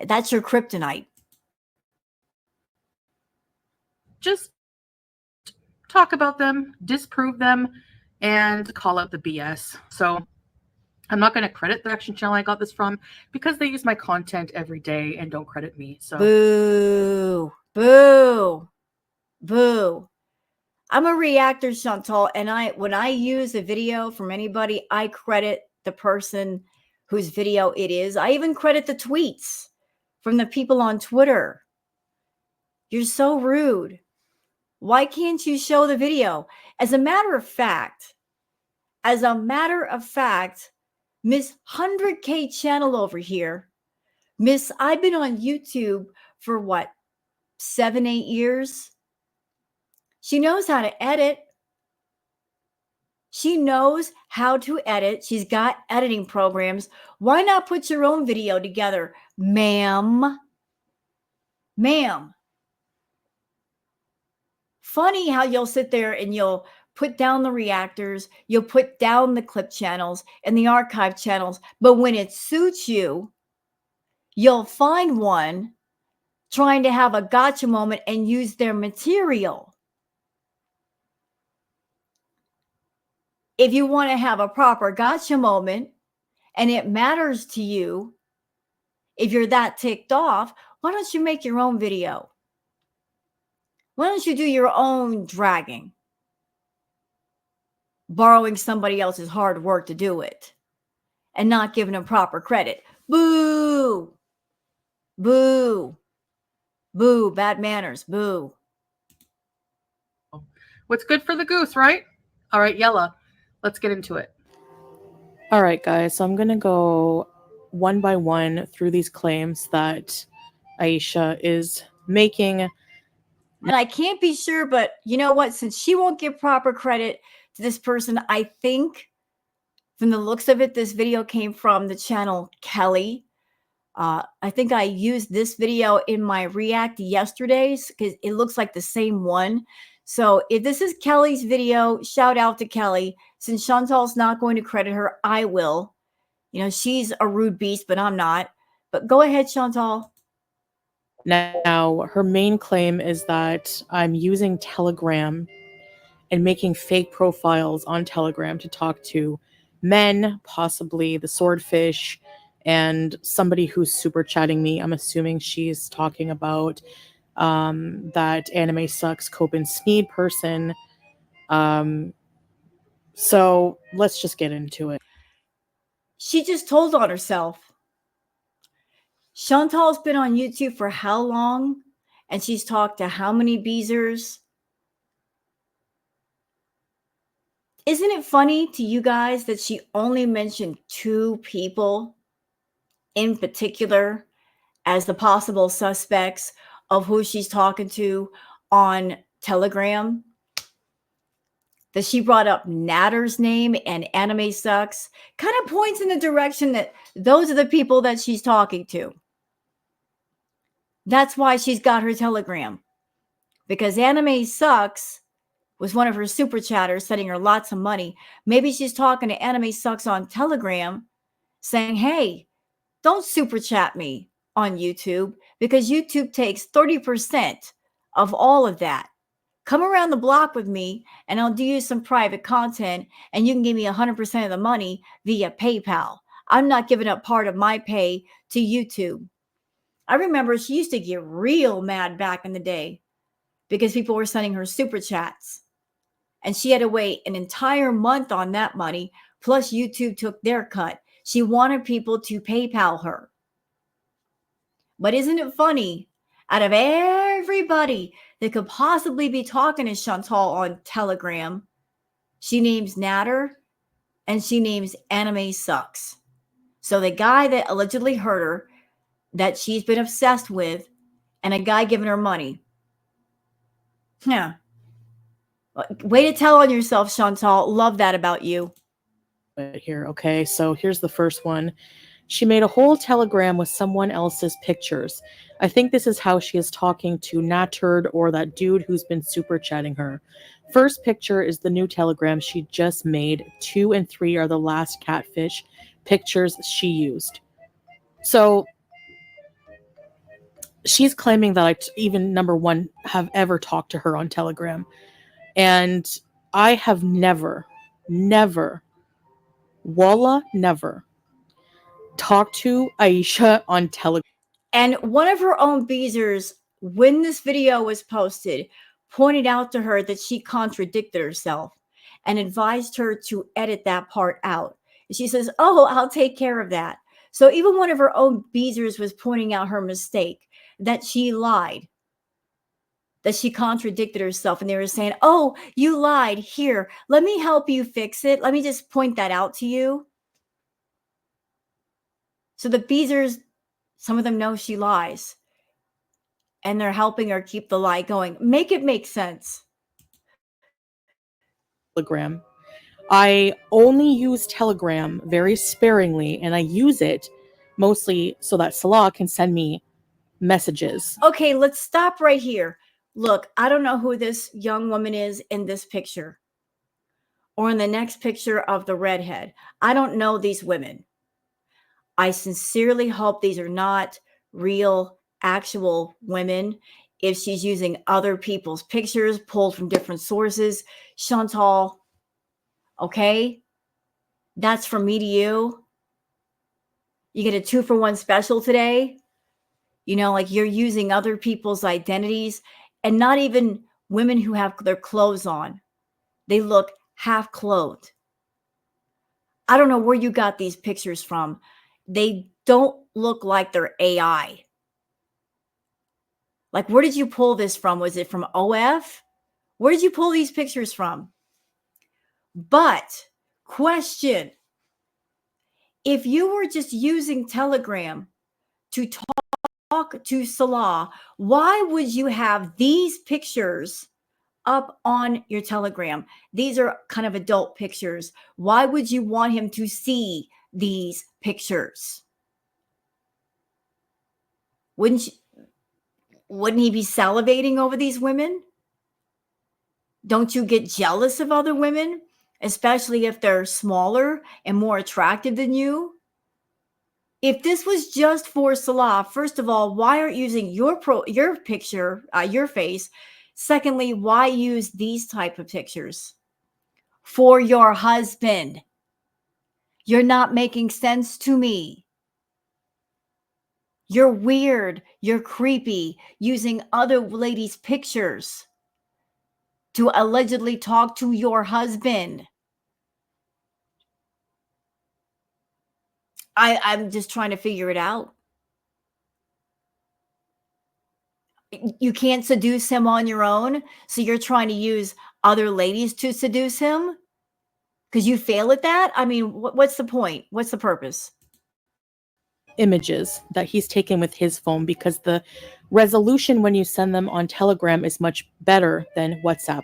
That's your kryptonite. Just talk about them, disprove them, and call out the BS. So I'm not going to credit the reaction channel I got this from because they use my content every day and don't credit me. So boo, boo, boo. I'm a reactor, Chantal, and when I use a video from anybody, I credit the person whose video it is. I even credit the tweets from the people on Twitter. You're so rude. Why can't you show the video? As a matter of fact, Miss 100K channel over here, Miss, I've been on YouTube for what, 7, 8 years? She knows how to edit. She knows how to edit. She's got editing programs. Why not put your own video together, ma'am? Ma'am. Funny how you'll sit there and you'll put down the reactors, you'll put down the clip channels and the archive channels, but when it suits you, you'll find one trying to have a gotcha moment and use their material. If you want to have a proper gotcha moment and it matters to you, if you're that ticked off, why don't you make your own video? Why don't you do your own dragging? Borrowing somebody else's hard work to do it and not giving them proper credit. Boo! Boo! Boo! Bad manners. Boo! what's good for the goose, right? All right, Yella, let's get into it. All right, guys. So I'm going to go one by one through these claims that Aisha is making. And I can't be sure, but you know what? Since she won't give proper credit to this person, I think from the looks of it, this video came from the channel Kelly. I think I used this video in my react yesterday's because it looks like the same one. So if this is Kelly's video, shout out to Kelly. Since Chantal's not going to credit her, I will. You know, she's a rude beast, but I'm not. But go ahead, Chantal. Now, her main claim is that I'm using Telegram and making fake profiles on Telegram to talk to men, possibly the swordfish, and somebody who's super chatting me. I'm assuming she's talking about that anime sucks Cope and Sneed person. So let's just get into it. She just told on herself. Chantal's been on YouTube for how long? And she's talked to how many Beezers? Isn't it funny to you guys that she only mentioned 2 people in particular as the possible suspects of who she's talking to on Telegram? That she brought up Natter's name and Anime Sucks kind of points in the direction that those are the people that she's talking to. That's why she's got her Telegram. Because Anime Sucks was one of her super chatters sending her lots of money. Maybe she's talking to Anime Sucks on Telegram saying, hey, don't super chat me on YouTube because YouTube takes 30% of all of that. Come around the block with me and I'll do you some private content and you can give me 100% of the money via PayPal. I'm not giving up part of my pay to YouTube. I remember she used to get real mad back in the day because people were sending her super chats. And she had to wait an entire month on that money, plus YouTube took their cut. She wanted people to PayPal her. But isn't it funny? Out of everybody that could possibly be talking to Chantal on Telegram, she names Natter and she names Anime Sucks. So the guy that allegedly hurt her, that she's been obsessed with, and a guy giving her money. Yeah. Way to tell on yourself, Chantal. Love that about you. Here, okay, so here's the first one. She made a whole telegram with someone else's pictures. I think this is how she is talking to Natturd or that dude who's been super chatting her. First picture is the new telegram she just made. 2 and 3 are the last catfish pictures she used. So she's claiming that I even, number one, have ever talked to her on Telegram. And I have never, Walla, never talked to Aisha on Telegram. And one of her own Beezers, when this video was posted, pointed out to her that she contradicted herself and advised her to edit that part out. And she says, "Oh, I'll take care of that." So even one of her own Beezers was pointing out her mistake, that she lied, that she contradicted herself. And they were saying, "Oh, you lied. Here, let me help you fix it. Let me just point that out to you." So the Beezers, some of them know she lies, and they're helping her keep the lie going. Make it make sense. I only use Telegram very sparingly, and I use it mostly so that Salah can send me messages. Okay, let's stop right here. Look, I don't know who this young woman is in this picture or in the next picture of the redhead. I don't know these women. I sincerely hope these are not real, actual women. If she's using other people's pictures pulled from different sources, Chantal, okay, that's from me to you. You get a 2-for-1 special today. You know, like you're using other people's identities, and not even women who have their clothes on. They look half clothed. I don't know where you got these pictures from. They don't look like they're AI. Like, where did you pull this from? Was it from OF? Where did you pull these pictures from? But, question, if you were just using Telegram to talk to Salah, why would you have these pictures up on your Telegram? These are kind of adult pictures. Why would you want him to see these pictures? Wouldn't he be salivating over these women? Don't you get jealous of other women, especially if they're smaller and more attractive than you? If this was just for Salah, first of all, why aren't you using your picture, your face? Secondly, why use these type of pictures for your husband? You're not making sense to me. You're weird. You're creepy, using other ladies' pictures to allegedly talk to your husband. I'm just trying to figure it out. You can't seduce him on your own, so you're trying to use other ladies to seduce him because you fail at that? I mean, what's the point? What's the purpose? Images that he's taken with his phone, because the resolution when you send them on Telegram is much better than WhatsApp.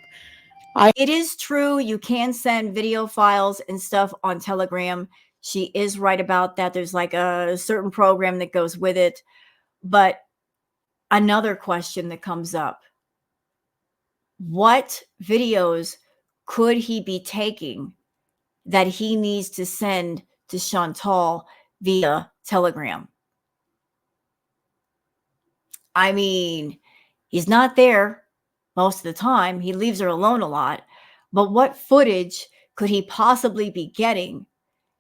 It is true you can send video files and stuff on Telegram. She is right about that. There's like a certain program that goes with it. But another question that comes up: what videos could he be taking that he needs to send to Chantal via Telegram? I mean, he's not there most of the time. He leaves her alone a lot. But what footage could he possibly be getting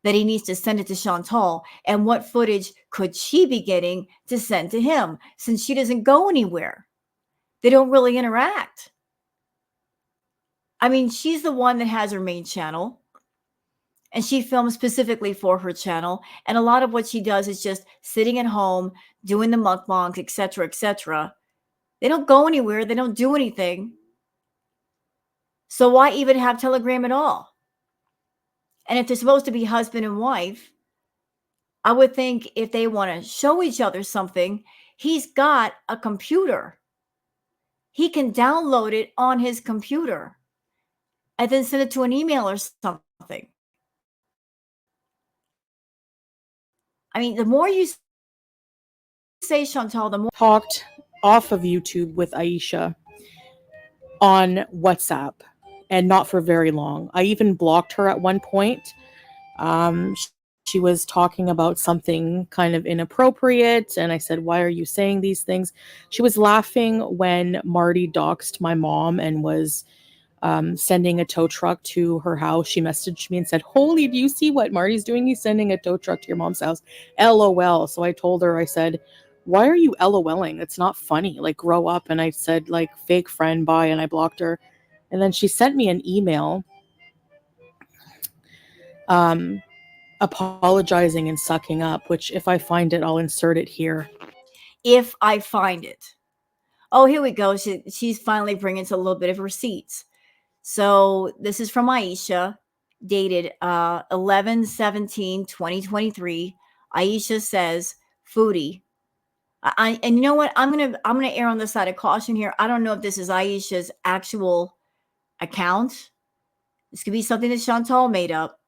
that he needs to send it to Chantal? And what footage could she be getting to send to him, since she doesn't go anywhere? They don't really interact. I mean, she's the one that has her main channel, and she films specifically for her channel. And a lot of what she does is just sitting at home, doing the mukbangs, etc., etc. They don't go anywhere. They don't do anything. So why even have Telegram at all? And if they're supposed to be husband and wife, I would think if they want to show each other something, he's got a computer. He can download it on his computer and then send it to an email or something. I mean, the more you say, Chantal, the more Talked off of YouTube with Aisha on WhatsApp, and not for very long. I even blocked her at one point. Um, she was talking about something kind of inappropriate, and I said, "Why are you saying these things?" She was laughing when Marty doxed my mom and was sending a tow truck to her house. She messaged me and said, "Holy, do you see what Marty's doing? He's sending a tow truck to your mom's house. LOL." So I told her, I said, "Why are you LOLing? It's not funny. Like, grow up." And I said, like, "Fake friend, bye." And I blocked her. And then she sent me an email um, apologizing and sucking up, which if I find it, I'll insert it here. if I find it. Oh, here we go. She's finally bringing us a little bit of receipts. So this is from Aisha, dated 11/17/2023. Aisha says, "Foodie." And you know what? I'm gonna err on the side of caution here. I don't know if this is Aisha's actual account. This could be something that Chantal made up.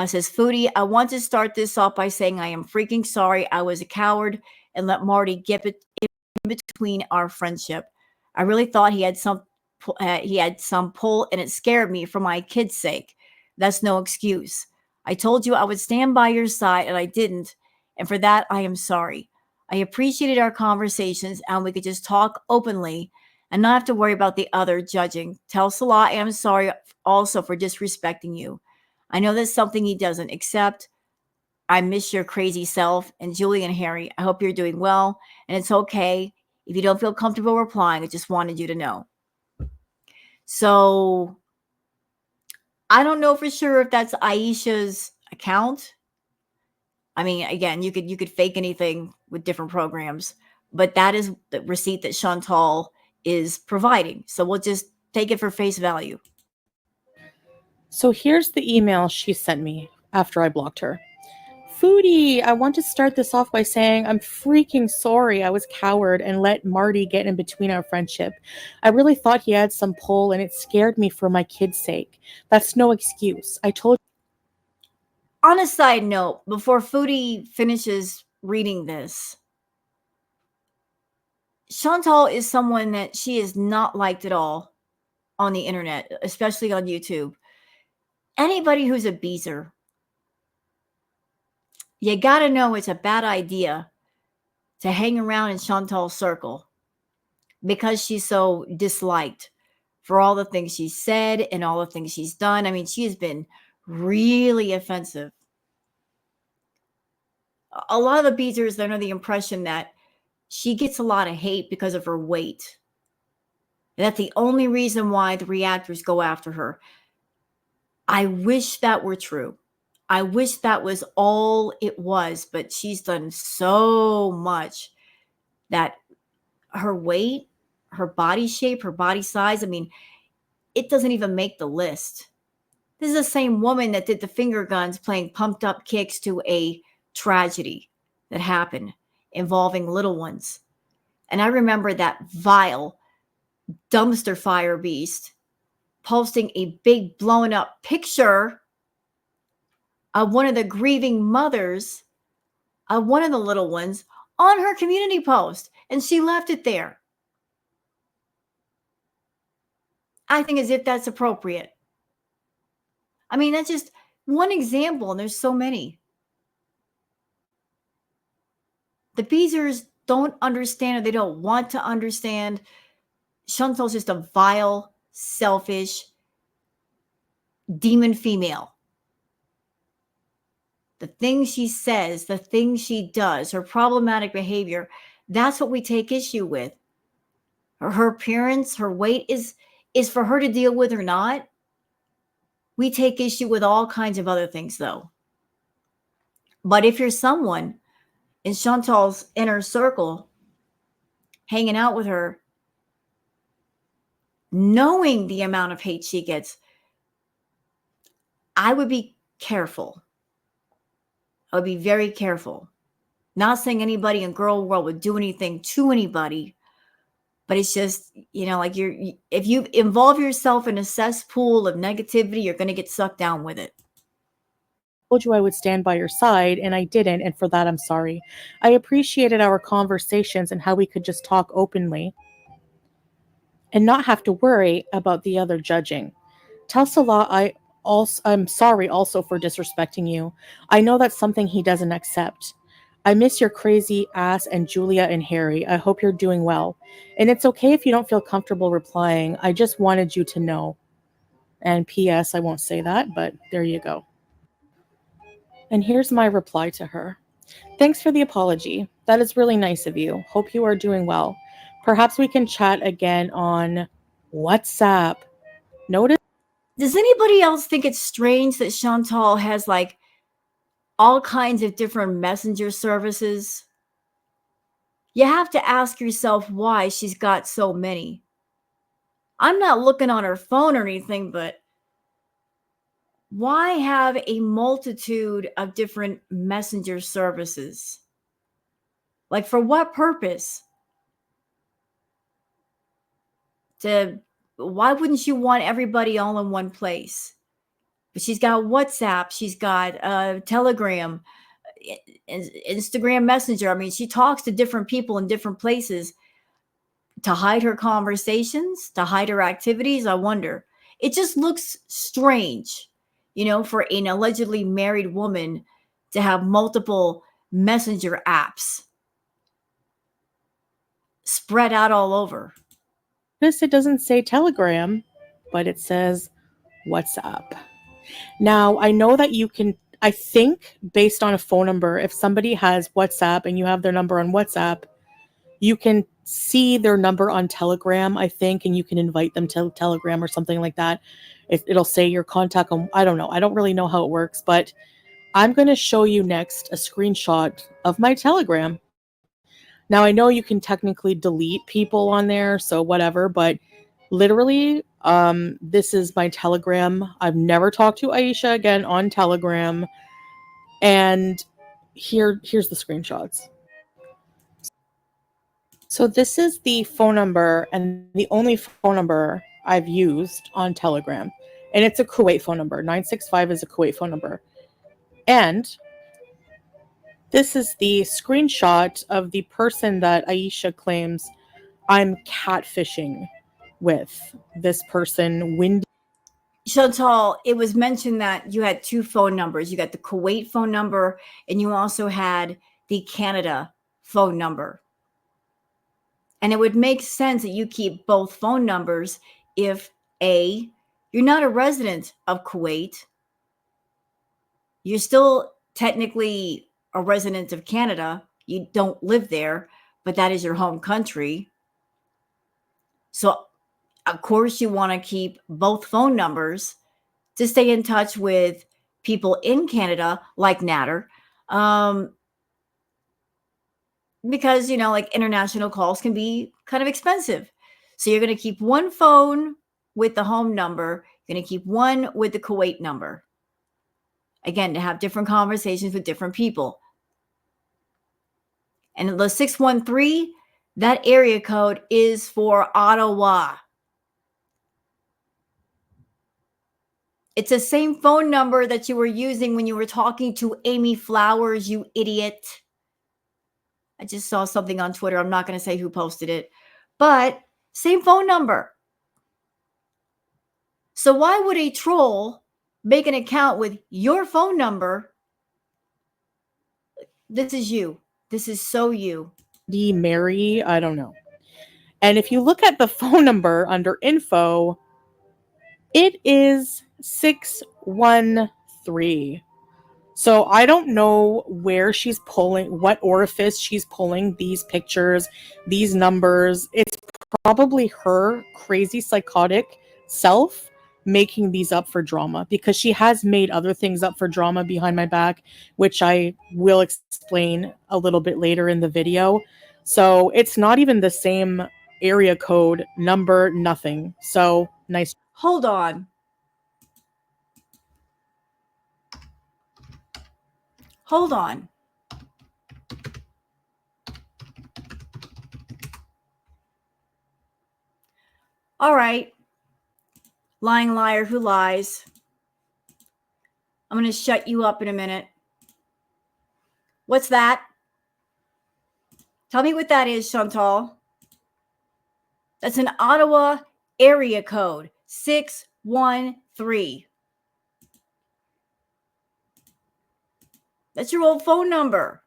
Says, "Foodie, I want to start this off by saying I am freaking sorry. I was a coward and let Marty get it in between our friendship. I really thought he had some pull, and it scared me for my kid's sake. That's no excuse. I told you I would stand by your side, and I didn't. And for that, I am sorry. I appreciated our conversations, and we could just talk openly and not have to worry about the other judging. Tell Salah I am sorry also for disrespecting you. I know that's something he doesn't accept. I miss your crazy self. And Julie and Harry, I hope you're doing well. And it's okay if you don't feel comfortable replying. I just wanted you to know." So I don't know for sure if that's Aisha's account. I mean, again, you could fake anything with different programs, but that is the receipt that Chantal is providing. So we'll just take it for face value. So here's the email she sent me after I blocked her. "Foodie, I want to start this off by saying I'm freaking sorry I was coward and let Marty get in between our friendship. I really thought he had some pull, and it scared me for my kid's sake. That's no excuse. I told..." On a side note, before Foodie finishes reading this, Chantal is someone that she is not liked at all on the internet, especially on YouTube. Anybody who's a beezer, you got to know it's a bad idea to hang around in Chantal's circle because she's so disliked for all the things she said and all the things she's done. I mean, she has been really offensive. A lot of the beezers, they're under the impression that she gets a lot of hate because of her weight. And that's the only reason why the reactors go after her. I wish that were true. I wish that was all it was, but she's done so much that her weight, her body shape, her body size, I mean, it doesn't even make the list. This is the same woman that did the finger guns playing pumped up kicks to a tragedy that happened involving little ones. And I remember that vile dumpster fire beast posting a big blown up picture of one of the grieving mothers of one of the little ones on her community post, and she left it there. I think as if that's appropriate. I mean, that's just one example, and there's so many. The Beezers don't understand, or they don't want to understand. Chantal's just a vile, selfish, demon female. The things she says, the things she does, her problematic behavior, that's what we take issue with. Her appearance, her weight is for her to deal with or not. We take issue with all kinds of other things, though. But if you're someone in Chantal's inner circle, hanging out with her, knowing the amount of hate she gets, I would be careful. I would be very careful. Not saying anybody in girl world would do anything to anybody, but it's just, like if you involve yourself in a cesspool of negativity, you're going to get sucked down with it. told you I would stand by your side, and I didn't, and for that I'm sorry. I appreciated our conversations and how we could just talk openly and not have to worry about the other judging. Tell Salah I'm sorry also for disrespecting you. I know that's something he doesn't accept. I miss your crazy ass and Julia and Harry. I hope you're doing well. And it's okay if you don't feel comfortable replying. I just wanted you to know. And P.S. I won't say that, but there you go. And here's my reply to her. Thanks for the apology. That is really nice of you. Hope you are doing well. Perhaps we can chat again on WhatsApp. Notice Does anybody else think it's strange that Chantal has like all kinds of different messenger services? You have to ask yourself why she's got so many. I'm not looking on her phone or anything, but why have a multitude of different messenger services? Like, for what purpose? Why wouldn't you want everybody all in one place? But she's got WhatsApp, she's got Telegram, Instagram Messenger. I mean, she talks to different people in different places to hide her conversations, to hide her activities. I wonder. It just looks strange, for an allegedly married woman to have multiple messenger apps spread out all over. it doesn't say Telegram, but it says WhatsApp. Now, I know that you can, I think, based on a phone number, if somebody has WhatsApp and you have their number on WhatsApp, you can see their number on Telegram, I think, and you can invite them to Telegram or something like that. It'll say your contact on, I don't know. I don't really know how it works, but I'm going to show you next a screenshot of my Telegram. Now, I know you can technically delete people on there, so whatever, but literally, this is my Telegram. I've never talked to Aisha again on Telegram. And here's the screenshots. So this is the phone number and the only phone number I've used on Telegram. And it's a Kuwait phone number. 965 is a Kuwait phone number. And this is the screenshot of the person that Aisha claims I'm catfishing with. This person, Wendy. Chantal, it was mentioned that you had two phone numbers. You got the Kuwait phone number, and you also had the Canada phone number. And it would make sense that you keep both phone numbers if A, you're not a resident of Kuwait. You're still technically a resident of Canada. You don't live there, but that is your home country. So, of course, you want to keep both phone numbers to stay in touch with people in Canada, like Natter, because, like international calls can be kind of expensive. So you're going to keep one phone with the home number, you're going to keep one with the Kuwait number. Again, to have different conversations with different people. And the 613, that area code is for Ottawa. It's the same phone number that you were using when you were talking to Amy Flowers, you idiot. I just saw something on Twitter. I'm not going to say who posted it, but same phone number. So why would a troll make an account with your phone number? This is you. This is so you. Mary, I don't know. And if you look at the phone number under info, it is 613. So I don't know where she's pulling, what orifice she's pulling these pictures, these numbers. It's probably her crazy psychotic self making these up for drama, because she has made other things up for drama behind my back, which I will explain a little bit later in the video. So it's not even the same area code, number, nothing. So nice. Hold on. Hold on. All right. Lying liar who lies. I'm going to shut you up in a minute. What's that? Tell me what that is, Chantal. That's an Ottawa area code, 613. That's your old phone number.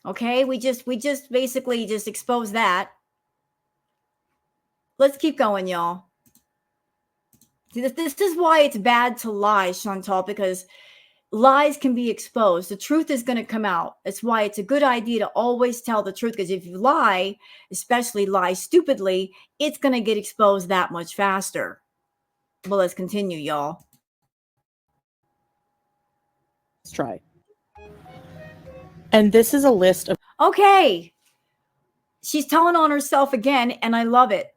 Okay, we just basically just exposed that. Let's keep going, y'all. See, this is why it's bad to lie, Chantal, because lies can be exposed. The truth is going to come out. That's why it's a good idea to always tell the truth, because if you lie, especially lie stupidly, it's going to get exposed that much faster. Well, let's continue, y'all. Let's try. And this is a list of Okay. She's telling on herself again, and I love it.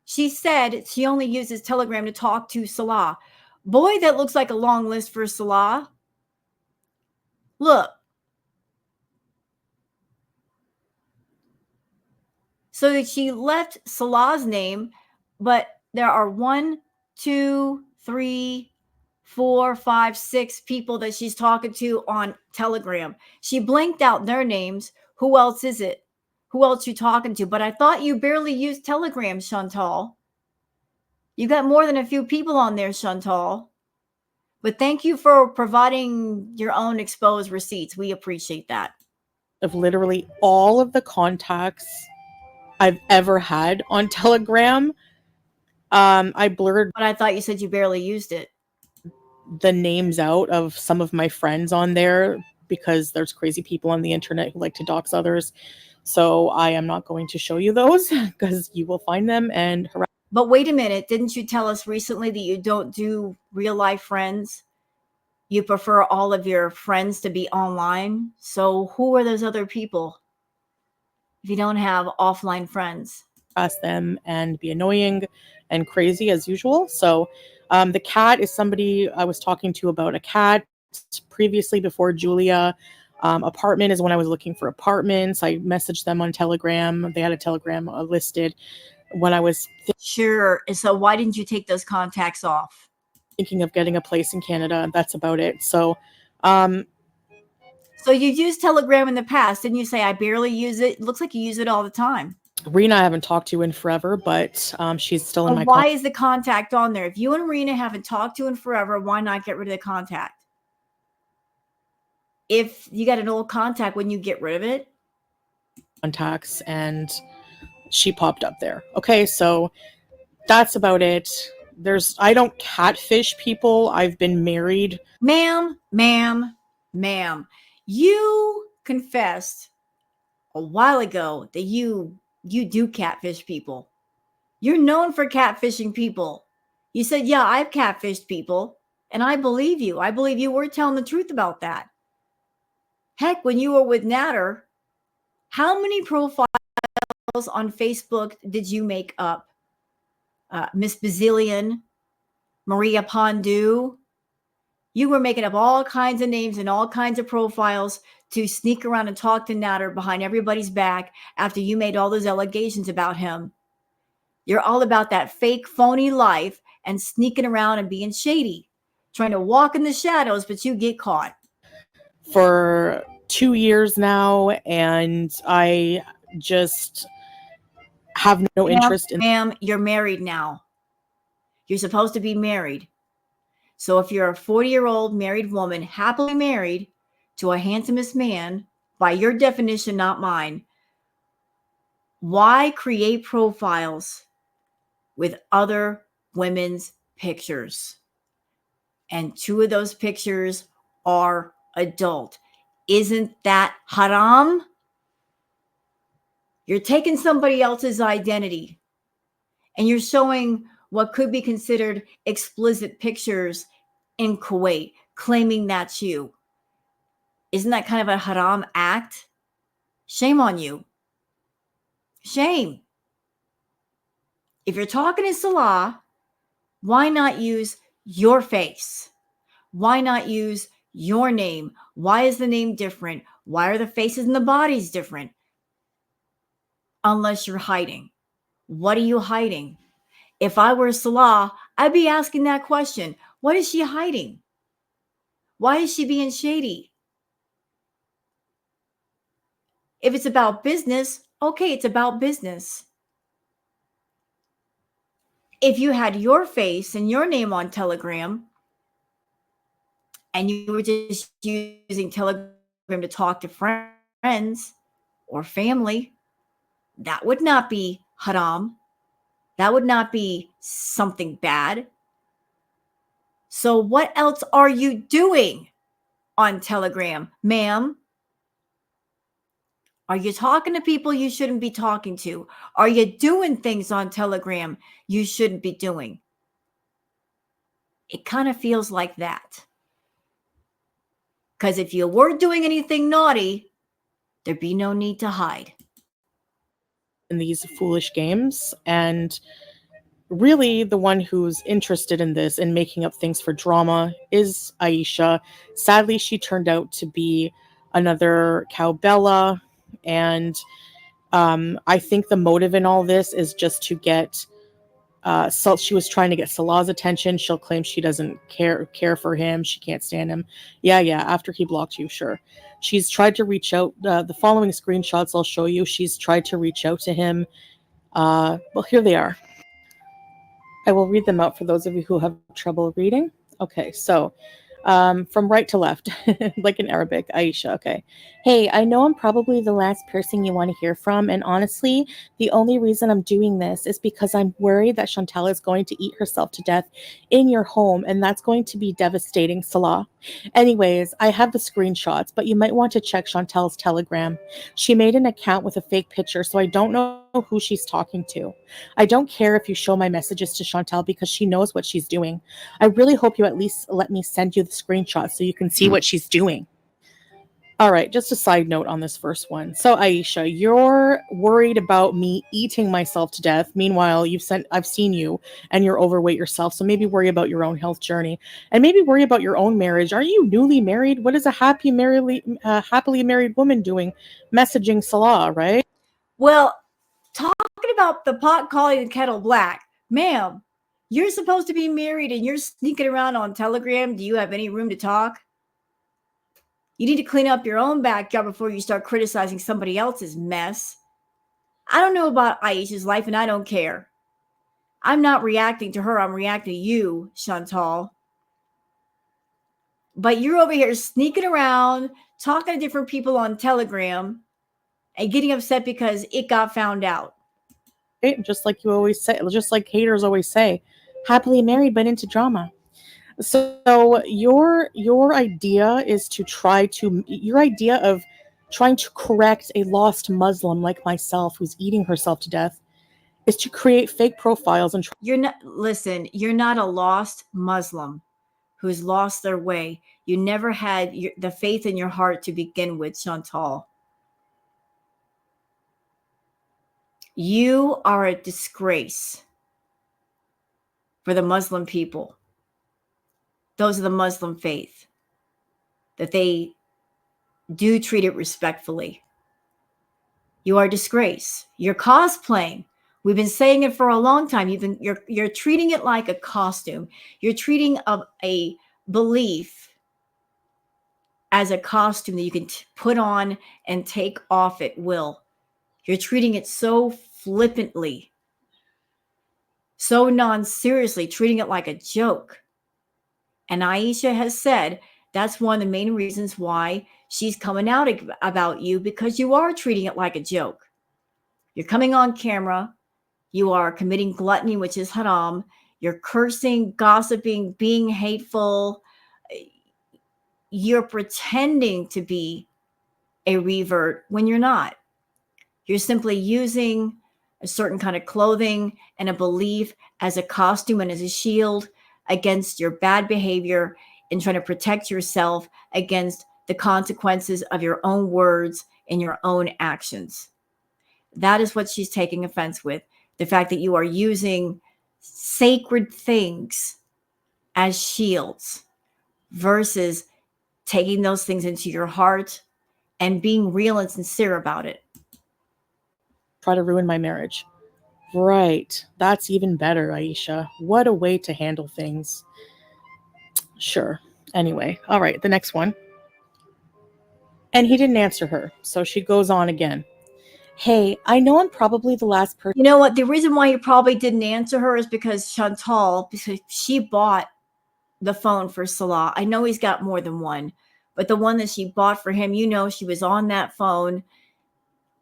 She said she only uses Telegram to talk to Salah. Boy, that looks like a long list for Salah. Look. So she left Salah's name, but there are 1, 2, 3, 4, 5, 6 people that she's talking to on Telegram. She blinked out their names. Who else is it? Who else you talking to? But I thought you barely used Telegram, Chantal. You got more than a few people on there, Chantal. But thank you for providing your own exposed receipts. We appreciate that. Of literally all of the contacts I've ever had on Telegram. I blurred But I thought you said you barely used it. the names out of some of my friends on there because there's crazy people on the internet who like to dox others. So I am not going to show you those because you will find them and harass. But wait a minute. Didn't you tell us recently that you don't do real life friends? You prefer all of your friends to be online. So who are those other people if you don't have offline friends? Them and be annoying and crazy as usual. So the cat is somebody I was talking to about a cat previously before Julia. Apartment is when I was looking for apartments. I messaged them on Telegram. They had a Telegram listed when I was Sure. So why didn't you take those contacts off? thinking of getting a place in Canada. That's about it. So so you used Telegram in the past. Didn't you say I barely use it? It looks like you use it all the time. Rena I haven't talked to in forever, but she's still in my why is the contact on there? If you and Rena haven't talked to in forever, why not get rid of the contact? If you got an old contact, wouldn't you get rid of it? Contacts, and she popped up there. Okay, so that's about it. I don't catfish people. I've been married. Ma'am, you confessed a while ago that you do catfish people. You're known for catfishing people. You said, yeah, I've catfished people, and I believe you. I believe you were telling the truth about that. Heck, when you were with Natter, how many profiles on Facebook did you make up? Miss Bazillion, Maria Pondu. You were making up all kinds of names and all kinds of profiles to sneak around and talk to Natter behind everybody's back after you made all those allegations about him. You're all about that fake, phony life and sneaking around and being shady, trying to walk in the shadows, but you get caught. For 2 years now, and I just have no interest in. Ma'am, you're married now. You're supposed to be married. So if you're a 40-year-old married woman, happily married to a handsomest man, by your definition, not mine, why create profiles with other women's pictures? And 2 of those pictures are adult. Isn't that haram? You're taking somebody else's identity and you're showing what could be considered explicit pictures in Kuwait, claiming that's you. Isn't that kind of a haram act? Shame on you. Shame. If you're talking to Salah, why not use your face? Why not use your name? Why is the name different? Why are the faces and the bodies different? Unless you're hiding. What are you hiding? If I were Salah, I'd be asking that question. What is she hiding? Why is she being shady? If it's about business, okay, it's about business. If you had your face and your name on Telegram and you were just using Telegram to talk to friends or family, that would not be haram. That would not be something bad. So, what else are you doing on Telegram, ma'am? Are you talking to people you shouldn't be talking to? Are you doing things on Telegram you shouldn't be doing? It kind of feels like that. Because if you were doing anything naughty, there'd be no need to hide. In these foolish games, and really the one who's interested in this and making up things for drama is Aisha. Sadly, she turned out to be another cowbella, and I think the motive in all this is just to get so she was trying to get Salah's attention. She'll claim she doesn't care for him. She can't stand him. Yeah, after he blocked you, sure. She's tried to reach out. The following screenshots I'll show you. She's tried to reach out to him. Well, here they are. I will read them out for those of you who have trouble reading. Okay, so from right to left, like in Arabic, Aisha. Okay. Hey, I know I'm probably the last person you want to hear from. And honestly, the only reason I'm doing this is because I'm worried that Chantal is going to eat herself to death in your home. And that's going to be devastating, Salah. Anyways, I have the screenshots, but you might want to check Chantal's Telegram. She made an account with a fake picture, so I don't know who she's talking to. I don't care if you show my messages to Chantal because she knows what she's doing. I really hope you at least let me send you the screenshot so you can see what she's doing. All right, just a side note on this first one. So Aisha, you're worried about me eating myself to death. Meanwhile, I've seen you and you're overweight yourself. So maybe worry about your own health journey and maybe worry about your own marriage. Are you newly married? What is a happily married woman doing messaging Salah, right? Well, talking about the pot calling the kettle black, ma'am, you're supposed to be married and you're sneaking around on Telegram. Do you have any room to talk? You need to clean up your own backyard before you start criticizing somebody else's mess. I don't know about Aisha's life and I don't care. I'm not reacting to her. I'm reacting to you, Chantal. But you're over here sneaking around, talking to different people on Telegram and getting upset because it got found out. Just like you always say, just like haters always say, happily married but into drama. So your idea is to your idea of trying to correct a lost Muslim like myself who's eating herself to death is to create fake profiles and You're not a lost Muslim who's lost their way. You never had the faith in your heart to begin with, Chantal. You are a disgrace for the Muslim people. Those of the Muslim faith, that they do treat it respectfully. You are a disgrace. You're cosplaying. We've been saying it for a long time. You're treating it like a costume. You're treating a belief as a costume that you can put on and take off at will. You're treating it so flippantly, so non-seriously, treating it like a joke. And Aisha has said that's one of the main reasons why she's coming out about you, because you are treating it like a joke. You're coming on camera. You are committing gluttony, which is haram. You're cursing, gossiping, being hateful. You're pretending to be a revert when you're not. You're simply using a certain kind of clothing and a belief as a costume and as a shield against your bad behavior and trying to protect yourself against the consequences of your own words and your own actions. That is what she's taking offense with. The fact that you are using sacred things as shields versus taking those things into your heart and being real and sincere about it. try to ruin my marriage. Right. That's even better, Aisha. What a way to handle things. Sure. Anyway, all right, the next one. And he didn't answer her, so she goes on again. Hey, I know I'm probably the last person. You know what? The reason why he probably didn't answer her is because Chantal, because she bought the phone for Salah. I know he's got more than one, but the one that she bought for him, she was on that phone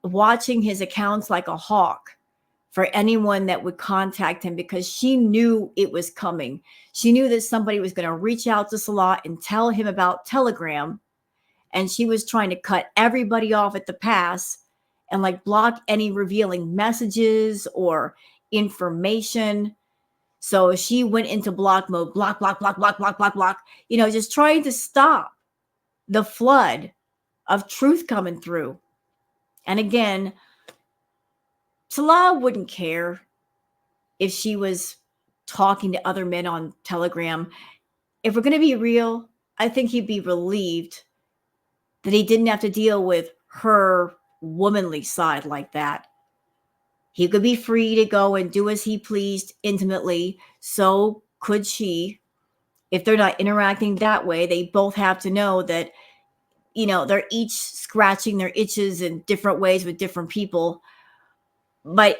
watching his accounts like a hawk for anyone that would contact him because she knew it was coming. She knew that somebody was going to reach out to Salah and tell him about Telegram. And she was trying to cut everybody off at the pass and like block any revealing messages or information. So she went into block mode, block, block, block, block, block, block, block, just trying to stop the flood of truth coming through. And again, Salah wouldn't care if she was talking to other men on Telegram. If we're going to be real, I think he'd be relieved that he didn't have to deal with her womanly side like that. He could be free to go and do as he pleased intimately. So could she. If they're not interacting that way, they both have to know that, they're each scratching their itches in different ways with different people. But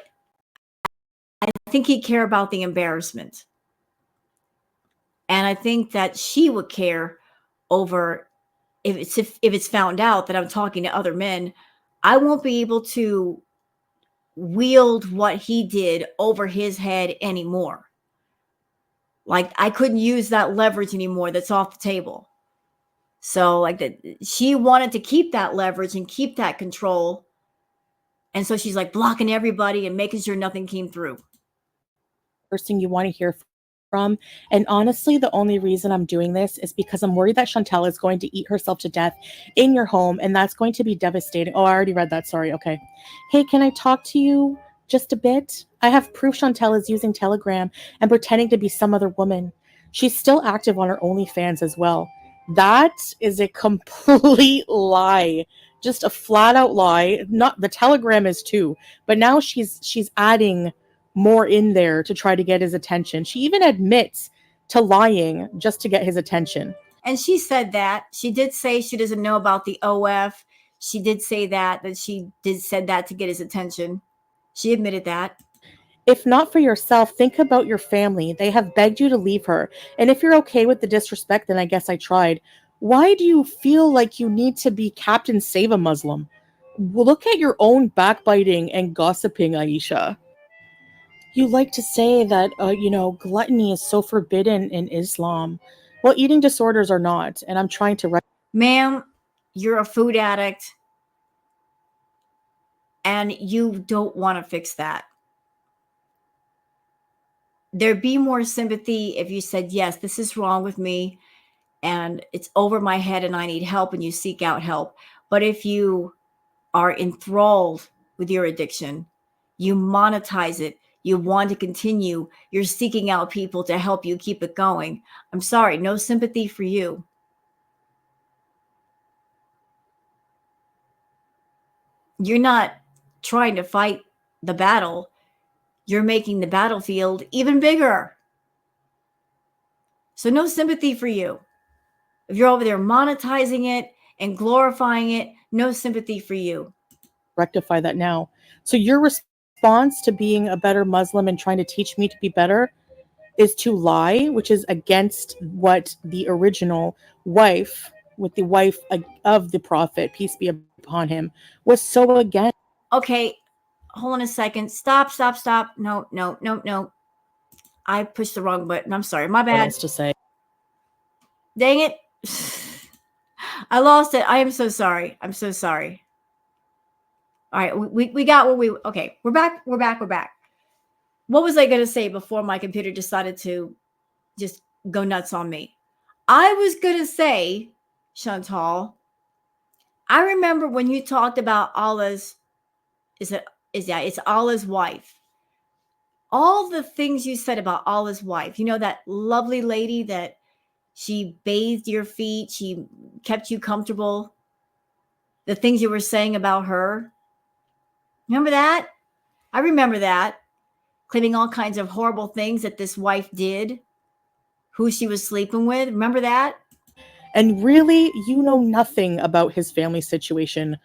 I think he'd care about the embarrassment. And I think that she would care over if it's found out that I'm talking to other men, I won't be able to wield what he did over his head anymore. Like I couldn't use that leverage anymore. That's off the table. So she wanted to keep that leverage and keep that control. And so she's like blocking everybody and making sure nothing came through. Person you want to hear from. And honestly, the only reason I'm doing this is because I'm worried that Chantal is going to eat herself to death in your home, and that's going to be devastating. Oh, I already read that. Sorry. Okay. Hey, can I talk to you just a bit? I have proof Chantal is using Telegram and pretending to be some other woman. She's still active on her OnlyFans as well. That is a complete lie. Just a flat out lie. Not the Telegram is too, but now she's adding more in there to try to get his attention. She even admits to lying just to get his attention. And she said that. She did say she doesn't know about the OF. She did say that she said that to get his attention. She admitted that. If not for yourself, think about your family. They have begged you to leave her. And if you're okay with the disrespect, then I guess I tried. Why do you feel like you need to be Captain Save a Muslim? Look at your own backbiting and gossiping, Aisha. You like to say that, gluttony is so forbidden in Islam. Well, eating disorders are not, and I'm trying to... Ma'am, you're a food addict, and you don't want to fix that. There'd be more sympathy if you said, yes, this is wrong with me, and it's over my head, and I need help, and you seek out help. But if you are enthralled with your addiction, you monetize it, you want to continue, you're seeking out people to help you keep it going. I'm sorry, no sympathy for you. You're not trying to fight the battle. You're making the battlefield even bigger. So no sympathy for you. If you're over there monetizing it and glorifying it, no sympathy for you. Rectify that now. So your response to being a better Muslim and trying to teach me to be better is to lie, which is against what the original wife, with the wife of the Prophet, peace be upon him, was so against. Okay, hold on a second. Stop. No. I pushed the wrong button. I'm sorry. My bad. What else to say? Dang it. I lost it. I am so sorry. I'm so sorry. All right. We got what okay. We're back. What was I going to say before my computer decided to just go nuts on me? I was going to say, Chantal, I remember when you talked about Allah's, it's Allah's wife. All the things you said about Allah's wife, that lovely lady that she bathed your feet, she kept you comfortable. The things you were saying about her. Remember that? I remember that. claiming all kinds of horrible things that this wife did, who she was sleeping with. Remember that? And really, you know nothing about his family situation.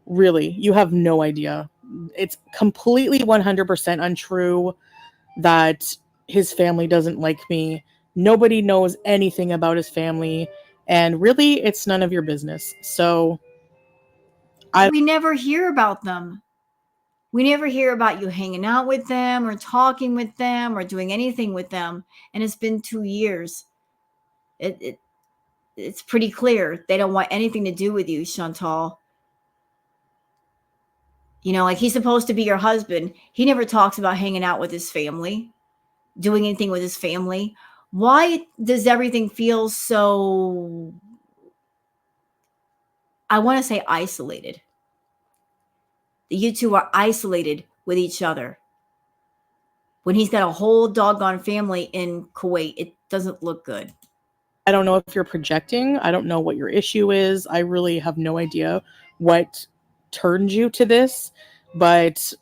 Really, you have no idea. It's completely 100% untrue that his family doesn't like me. Nobody knows anything about his family. And really, it's none of your business. So, We never hear about them. We never hear about you hanging out with them or talking with them or doing anything with them. And it's been 2 years. It's pretty clear they don't want anything to do with you, Chantal. You know, like he's supposed to be your husband. He never talks about hanging out with his family, doing anything with his family. Why does everything feel so, I want to say, isolated? You two are isolated with each other. When he's got a whole doggone family in Kuwait, it doesn't look good. I don't know if you're projecting. I don't know what your issue is. I really have no idea what turned you to this, but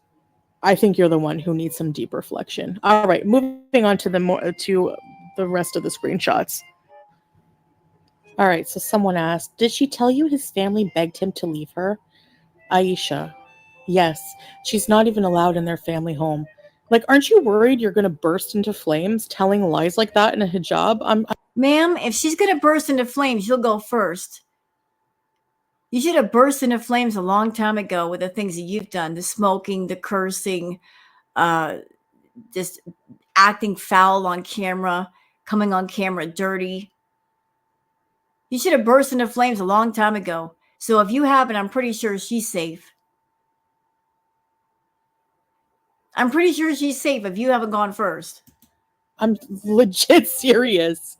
I think you're the one who needs some deep reflection. All right, moving on to the rest of the screenshots. All right, so someone asked, did she tell you his family begged him to leave her? Aisha, yes, she's not even allowed in their family home. Like, aren't you worried you're going to burst into flames telling lies like that in a hijab? Ma'am, if she's going to burst into flames, you'll go first. You should have burst into flames a long time ago with the things that you've done, the smoking, the cursing, just acting foul on camera, coming on camera dirty. You should have burst into flames a long time ago. So if you haven't, I'm pretty sure she's safe. I'm pretty sure she's safe if you haven't gone first. I'm legit serious.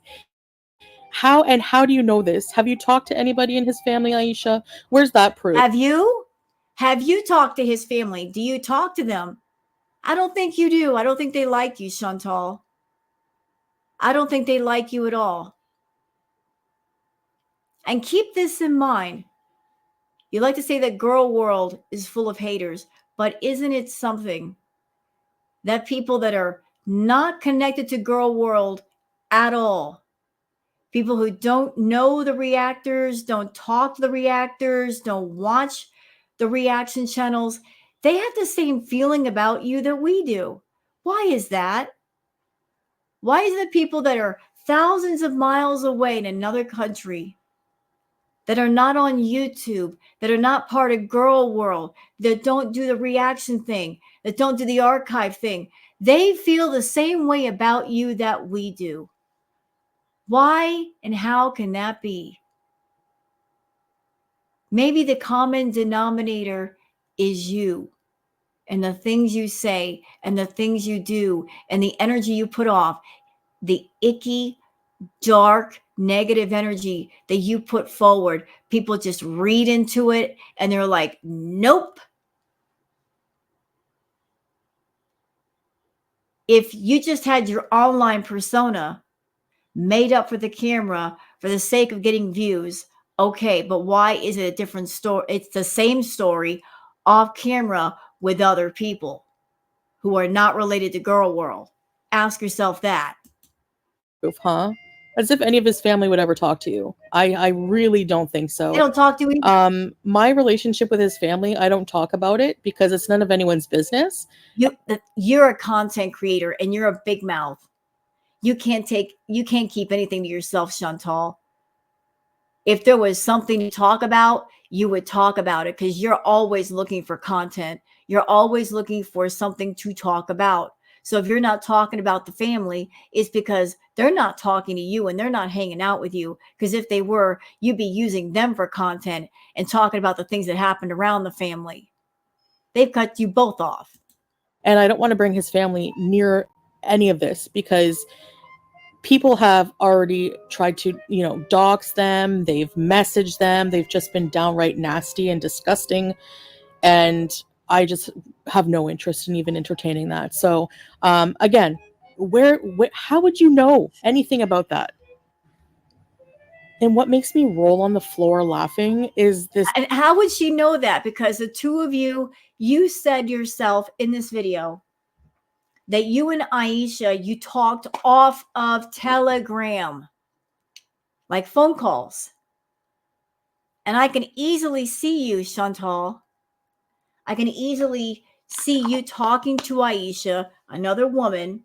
How do you know this? Have you talked to anybody in his family, Aisha? Where's that proof? Have you? Have you talked to his family? Do you talk to them? I don't think you do. I don't think they like you, Chantal. I don't think they like you at all. And keep this in mind. You like to say that girl world is full of haters, but isn't it something that people that are not connected to girl world at all, people who don't know the reactors, don't talk to the reactors, don't watch the reaction channels, they have the same feeling about you that we do. Why is that? Why is it people that are thousands of miles away in another country, that are not on YouTube, that are not part of girl world, that don't do the reaction thing, that don't do the archive thing, they feel the same way about you that we do? Why and how can that be? Maybe the common denominator is you and the things you say and the things you do and the energy you put off, the icky, dark, negative energy that you put forward. People just read into it and they're like, nope. If you just had your online persona made up for the camera for the sake of getting views, okay, but why is it a different story? It's the same story off camera with other people who are not related to girl world. Ask yourself that. Huh? As if any of his family would ever talk to you. I really don't think so. They don't talk to you. My relationship with his family, I don't talk about it because it's none of anyone's business. You're a content creator and you're a big mouth. You can't keep anything to yourself, Chantal. If there was something to talk about, you would talk about it because you're always looking for content. You're always looking for something to talk about. So if you're not talking about the family, it's because they're not talking to you and they're not hanging out with you. Because if they were, you'd be using them for content and talking about the things that happened around the family. They've cut you both off. And I don't want to bring his family near any of this because people have already tried to, dox them. They've messaged them. They've just been downright nasty and disgusting. And I just have no interest in even entertaining that. So, again, how would you know anything about that? And what makes me roll on the floor laughing is this. And how would she know that? Because the two of you, you said yourself in this video that you and Aisha, you talked off of Telegram, like phone calls. And I can easily see you, Chantal. I can easily see you talking to Aisha, another woman.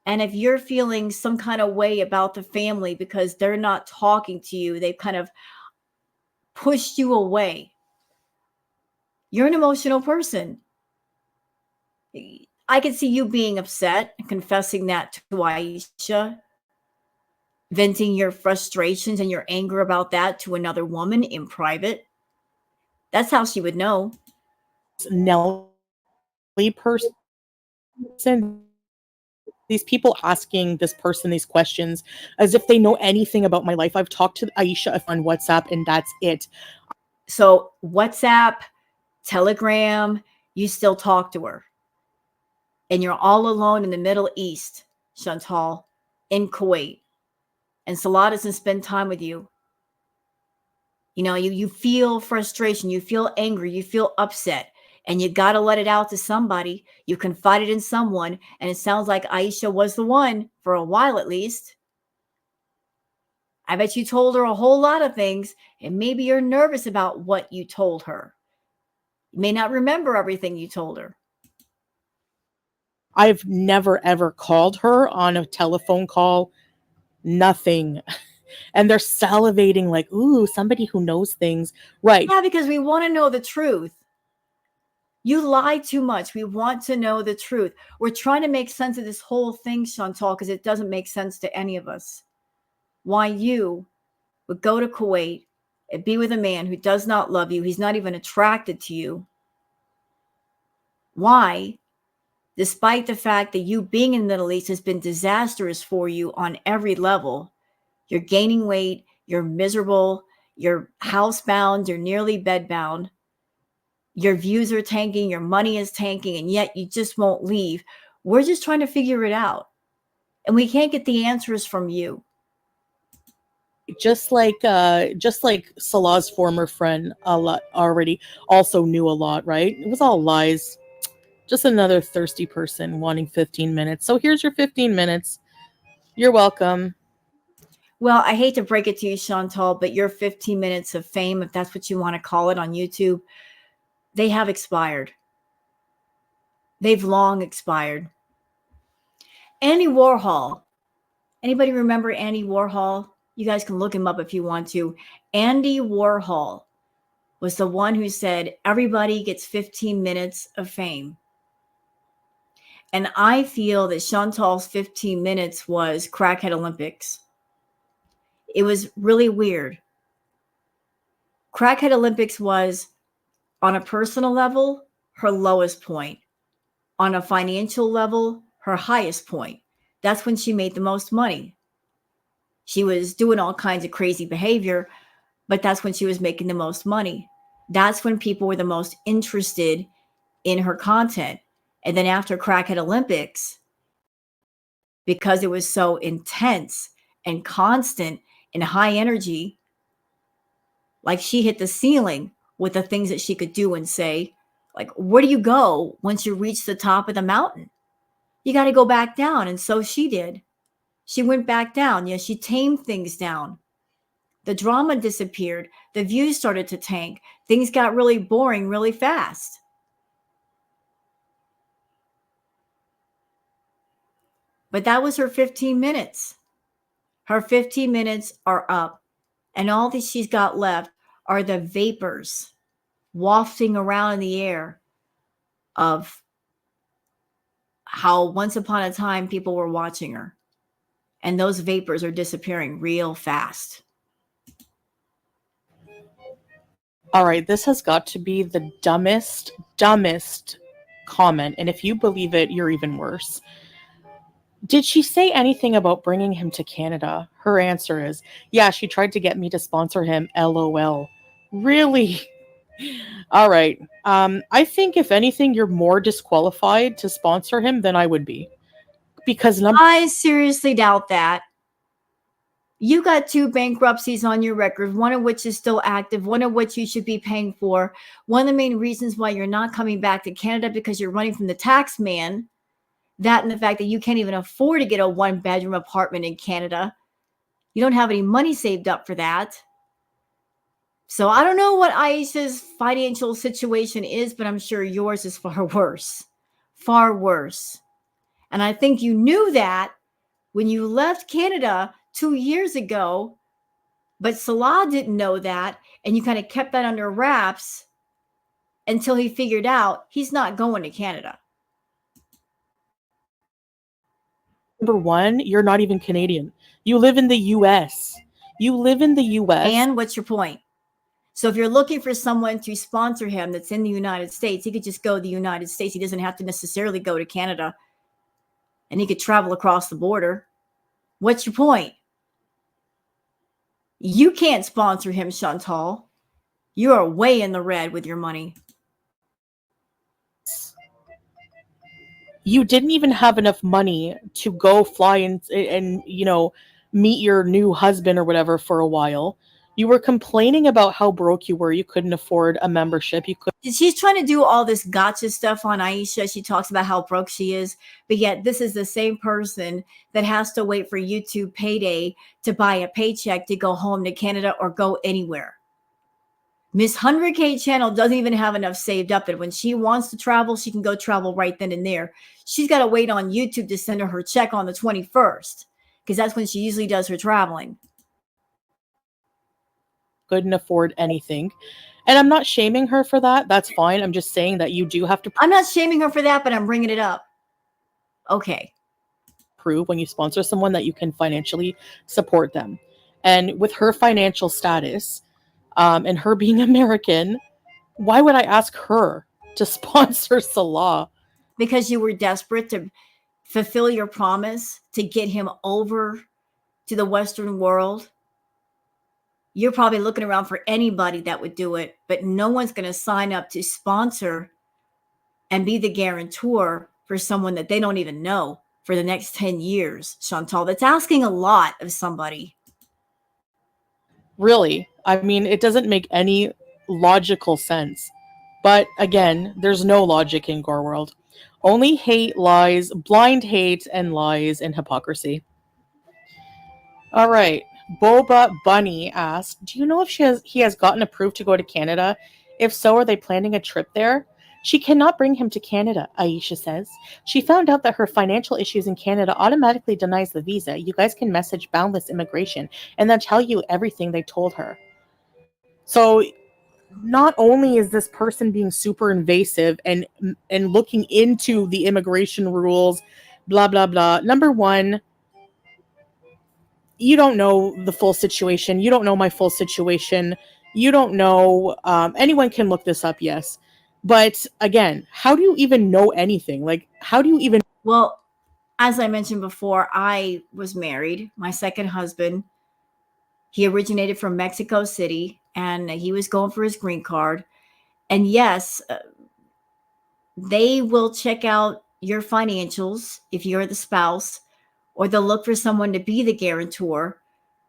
And if you're feeling some kind of way about the family because they're not talking to you, they've kind of pushed you away. You're an emotional person. I can see you being upset and confessing that to Aisha, venting your frustrations and your anger about that to another woman in private. That's how she would know. Nelly person, these people asking this person these questions as if they know anything about my life. I've talked to Aisha on WhatsApp and that's it. So WhatsApp, Telegram, you still talk to her. And you're all alone in the Middle East, Chantal, in Kuwait. And Salah doesn't spend time with you. You know, you feel frustration, you feel angry, you feel upset, and you got to let it out to somebody. You confided in someone, and it sounds like Aisha was the one for a while at least. I bet you told her a whole lot of things, and maybe you're nervous about what you told her. You may not remember everything you told her. I've never ever called her on a telephone call, nothing. And they're salivating like, ooh, somebody who knows things. Right. Yeah, because we want to know the truth. You lie too much. We want to know the truth. We're trying to make sense of this whole thing, Chantal, because it doesn't make sense to any of us. Why you would go to Kuwait and be with a man who does not love you. He's not even attracted to you. Why, despite the fact that you being in the Middle East has been disastrous for you on every level, you're gaining weight, you're miserable, you're housebound, you're nearly bedbound. Your views are tanking, your money is tanking, and yet you just won't leave. We're just trying to figure it out. And we can't get the answers from you. Just like Salah's former friend already also knew a lot, right? It was all lies. Just another thirsty person wanting 15 minutes. So here's your 15 minutes. You're welcome. Well, I hate to break it to you, Chantal, but your 15 minutes of fame, if that's what you want to call it on YouTube, they have expired. They've long expired. Andy Warhol. Anybody remember Andy Warhol? You guys can look him up if you want to. Andy Warhol was the one who said, everybody gets 15 minutes of fame. And I feel that Chantal's 15 minutes was Crackhead Olympics. It was really weird. Crackhead Olympics was, on a personal level, her lowest point. On a financial level, her highest point. That's when she made the most money. She was doing all kinds of crazy behavior, but that's when she was making the most money. That's when people were the most interested in her content. And then after Crackhead Olympics, because it was so intense and constant and high energy, like she hit the ceiling with the things that she could do and say. Like, where do you go once you reach the top of the mountain? You got to go back down. And so she did. She went back down. Yeah, she tamed things down. The drama disappeared. The views started to tank. Things got really boring really fast. But that was her 15 minutes. Her 15 minutes are up. And all that she's got left are the vapors wafting around in the air of how once upon a time people were watching her. And those vapors are disappearing real fast. All right, this has got to be the dumbest comment. And if you believe it, you're even worse. Did she say anything about bringing him to Canada? Her answer is, yeah, she tried to get me to sponsor him. LOL. Really? All right. I think if anything, you're more disqualified to sponsor him than I would be. Because I seriously doubt that. You got 2 bankruptcies on your record, one of which is still active, one of which you should be paying for. One of the main reasons why you're not coming back to Canada because you're running from the tax man. That and the fact that you can't even afford to get a 1-bedroom apartment in Canada. You don't have any money saved up for that. So I don't know what Aisha's financial situation is, but I'm sure yours is far worse. Far worse. And I think you knew that when you left Canada 2 years ago, but Salah didn't know that, and you kind of kept that under wraps until he figured out he's not going to Canada. Number one, you're not even Canadian. You live in the US. You live in the US. And what's your point? So if you're looking for someone to sponsor him that's in the United States, he could just go to the United States. He doesn't have to necessarily go to Canada. And he could travel across the border. What's your point? You can't sponsor him, Chantal. You are way in the red with your money. You didn't even have enough money to go fly and meet your new husband or whatever for a while. You were complaining about how broke you were. You couldn't afford a membership. She's trying to do all this gotcha stuff on Aisha. She talks about how broke she is, but yet this is the same person that has to wait for YouTube payday to buy a paycheck to go home to Canada or go anywhere. Miss 100K channel doesn't even have enough saved up that when she wants to travel, she can go travel right then and there. She's got to wait on YouTube to send her check on the 21st because that's when she usually does her traveling. Couldn't afford anything. And I'm not shaming her for that. That's fine. I'm just saying that you do have to I'm not shaming her for that, but I'm bringing it up. Okay. Prove when you sponsor someone that you can financially support them. And with her financial status, and her being American, why would I ask her to sponsor Salah? Because you were desperate to fulfill your promise to get him over to the Western world. You're probably looking around for anybody that would do it, but no one's going to sign up to sponsor and be the guarantor for someone that they don't even know for the next 10 years, Chantal. That's asking a lot of somebody. Really? I mean, it doesn't make any logical sense. But again, there's no logic in Gore World. Only hate, lies, blind hate, and lies and hypocrisy. All right. Boba Bunny asked, do you know if he has gotten approved to go to Canada? If so, are they planning a trip there? She cannot bring him to Canada, Aisha says. She found out that her financial issues in Canada automatically denies the visa. You guys can message Boundless Immigration and they'll tell you everything they told her. So not only is this person being super invasive and looking into the immigration rules, blah, blah, blah. Number one, you don't know the full situation. You don't know my full situation. You don't know. Anyone can look this up, yes. But again, how do you even know anything? Like, how do you even? Well, as I mentioned before, I was married. My second husband, he originated from Mexico City, and he was going for his green card. And yes, they will check out your financials if you're the spouse, or they'll look for someone to be the guarantor,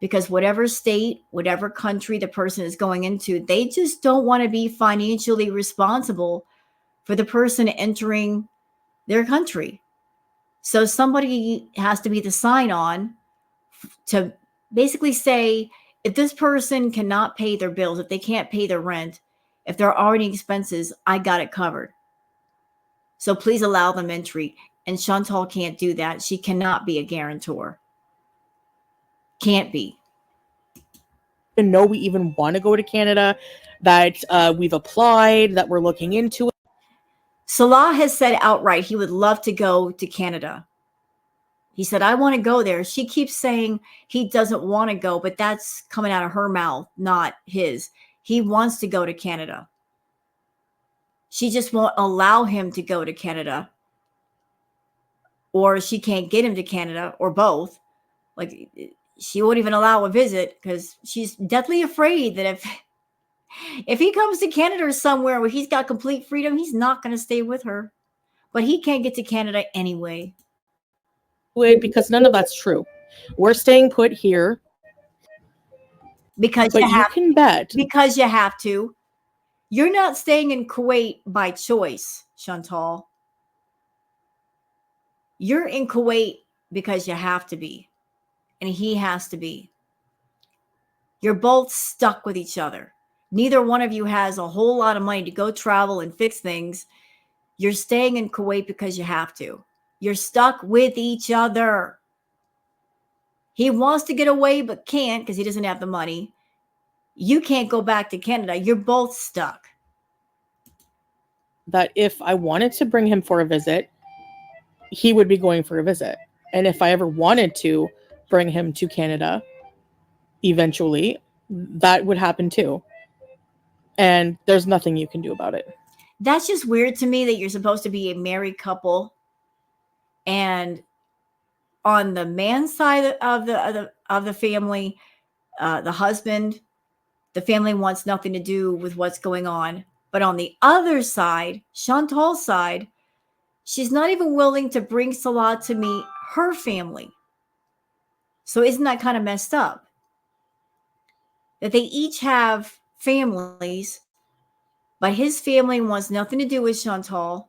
because whatever state, whatever country the person is going into, they just don't want to be financially responsible for the person entering their country. So somebody has to be the sign-on to basically say, if this person cannot pay their bills, if they can't pay their rent, if there are already expenses, I got it covered. So please allow them entry. And Chantal can't do that. She cannot be a guarantor. Can't be. Know we even want to go to Canada, that we've applied, that we're looking into it. Salah has said outright he would love to go to Canada. He said, I want to go there. She keeps saying he doesn't want to go, but that's coming out of her mouth, not his. He wants to go to Canada. She just won't allow him to go to Canada. Or she can't get him to Canada, or both. Like, she won't even allow a visit because she's deathly afraid that if he comes to Canada or somewhere where he's got complete freedom, he's not going to stay with her. But he can't get to Canada anyway. Because none of that's true. We're staying put here. Because you can bet. Because you have to. You're not staying in Kuwait by choice, Chantal. You're in Kuwait because you have to be, and he has to be. You're both stuck with each other. Neither one of you has a whole lot of money to go travel and fix things. You're staying in Kuwait because you have to. You're stuck with each other. He wants to get away but can't because he doesn't have the money. You can't go back to Canada. You're both stuck. That if I wanted to bring him for a visit, he would be going for a visit. And if I ever wanted to bring him to Canada, eventually, that would happen too. And there's nothing you can do about it. That's just weird to me that you're supposed to be a married couple, and on the man's side of the family, the husband, the family wants nothing to do with what's going on. But on the other side, Chantal's side, she's not even willing to bring Salah to meet her family. So isn't that kind of messed up? That they each have families, but his family wants nothing to do with Chantal,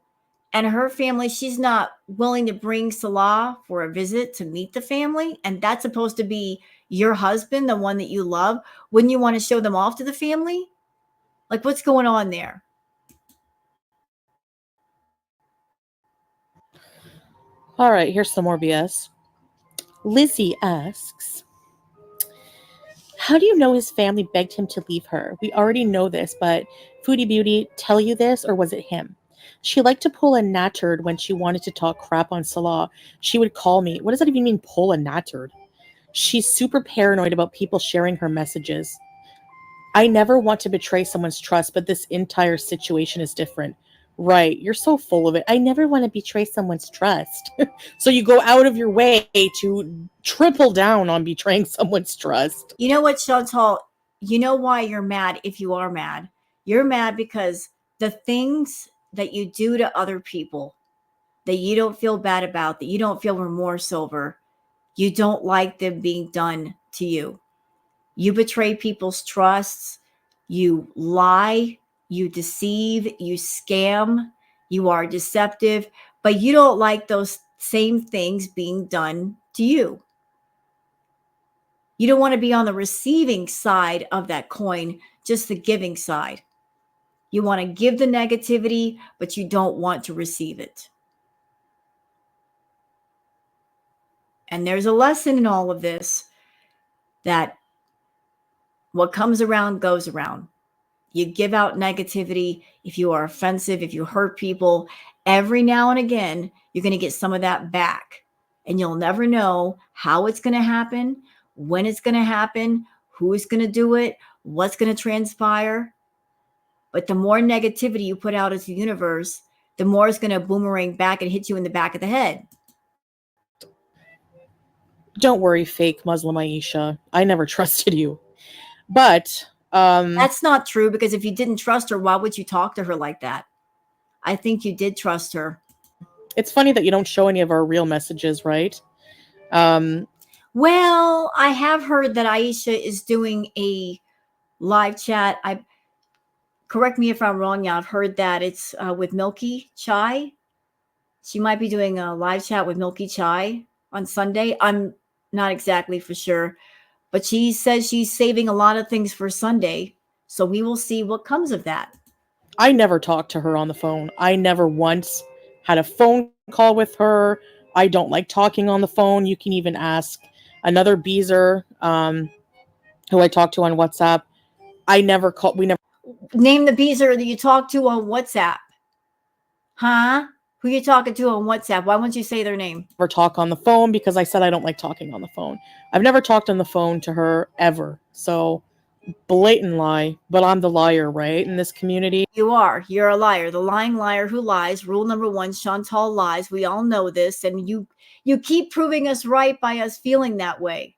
and her family, she's not willing to bring Salah for a visit to meet the family. And that's supposed to be your husband, the one that you love. Wouldn't you want to show them off to the family? Like, what's going on there? All right, here's some more BS. Lizzie asks, how do you know his family begged him to leave her? We already know this, but Foodie Beauty tell you this, or was it him? She liked to pull a nattard when she wanted to talk crap on Salah. She would call me. What does that even mean, pull a nattard? She's super paranoid about people sharing her messages. I never want to betray someone's trust, but this entire situation is different. Right, you're so full of it. I never want to betray someone's trust. So you go out of your way to triple down on betraying someone's trust. You know what, Chantal? You know why you're mad if you are mad. You're mad because the things that you do to other people that you don't feel bad about, that you don't feel remorse over, you don't like them being done to you. You betray people's trusts, you lie, you deceive, you scam, you are deceptive, but you don't like those same things being done to you. You don't want to be on the receiving side of that coin, just the giving side. You want to give the negativity, but you don't want to receive it. And there's a lesson in all of this, that what comes around goes around. You give out negativity. If you are offensive, if you hurt people, every now and again, you're going to get some of that back. And you'll never know how it's going to happen, when it's going to happen, who's going to do it, what's going to transpire. But the more negativity you put out into the universe, the more it's going to boomerang back and hit you in the back of the head. Don't worry, fake Muslim Aisha. I never trusted you. But that's not true, because if you didn't trust her, why would you talk to her like that? I think you did trust her. It's funny that you don't show any of our real messages, right? Well, I have heard that Aisha is doing a live chat. Correct me if I'm wrong. Yeah, I've heard that it's with Milky Chai. She might be doing a live chat with Milky Chai on Sunday. I'm not exactly for sure, but she says she's saving a lot of things for Sunday. So we will see what comes of that. I never talked to her on the phone. I never once had a phone call with her. I don't like talking on the phone. You can even ask another Beezer, who I talked to on WhatsApp. I never called. We never. Name the Beezer that you talk to on WhatsApp. Huh? Who you talking to on WhatsApp? Why won't you say their name? Never talk on the phone because I said I don't like talking on the phone. I've never talked on the phone to her ever. So blatant lie, but I'm the liar, right? In this community. You are. You're a liar. The lying liar who lies. Rule number 1, Chantal lies. We all know this. And you keep proving us right by us feeling that way.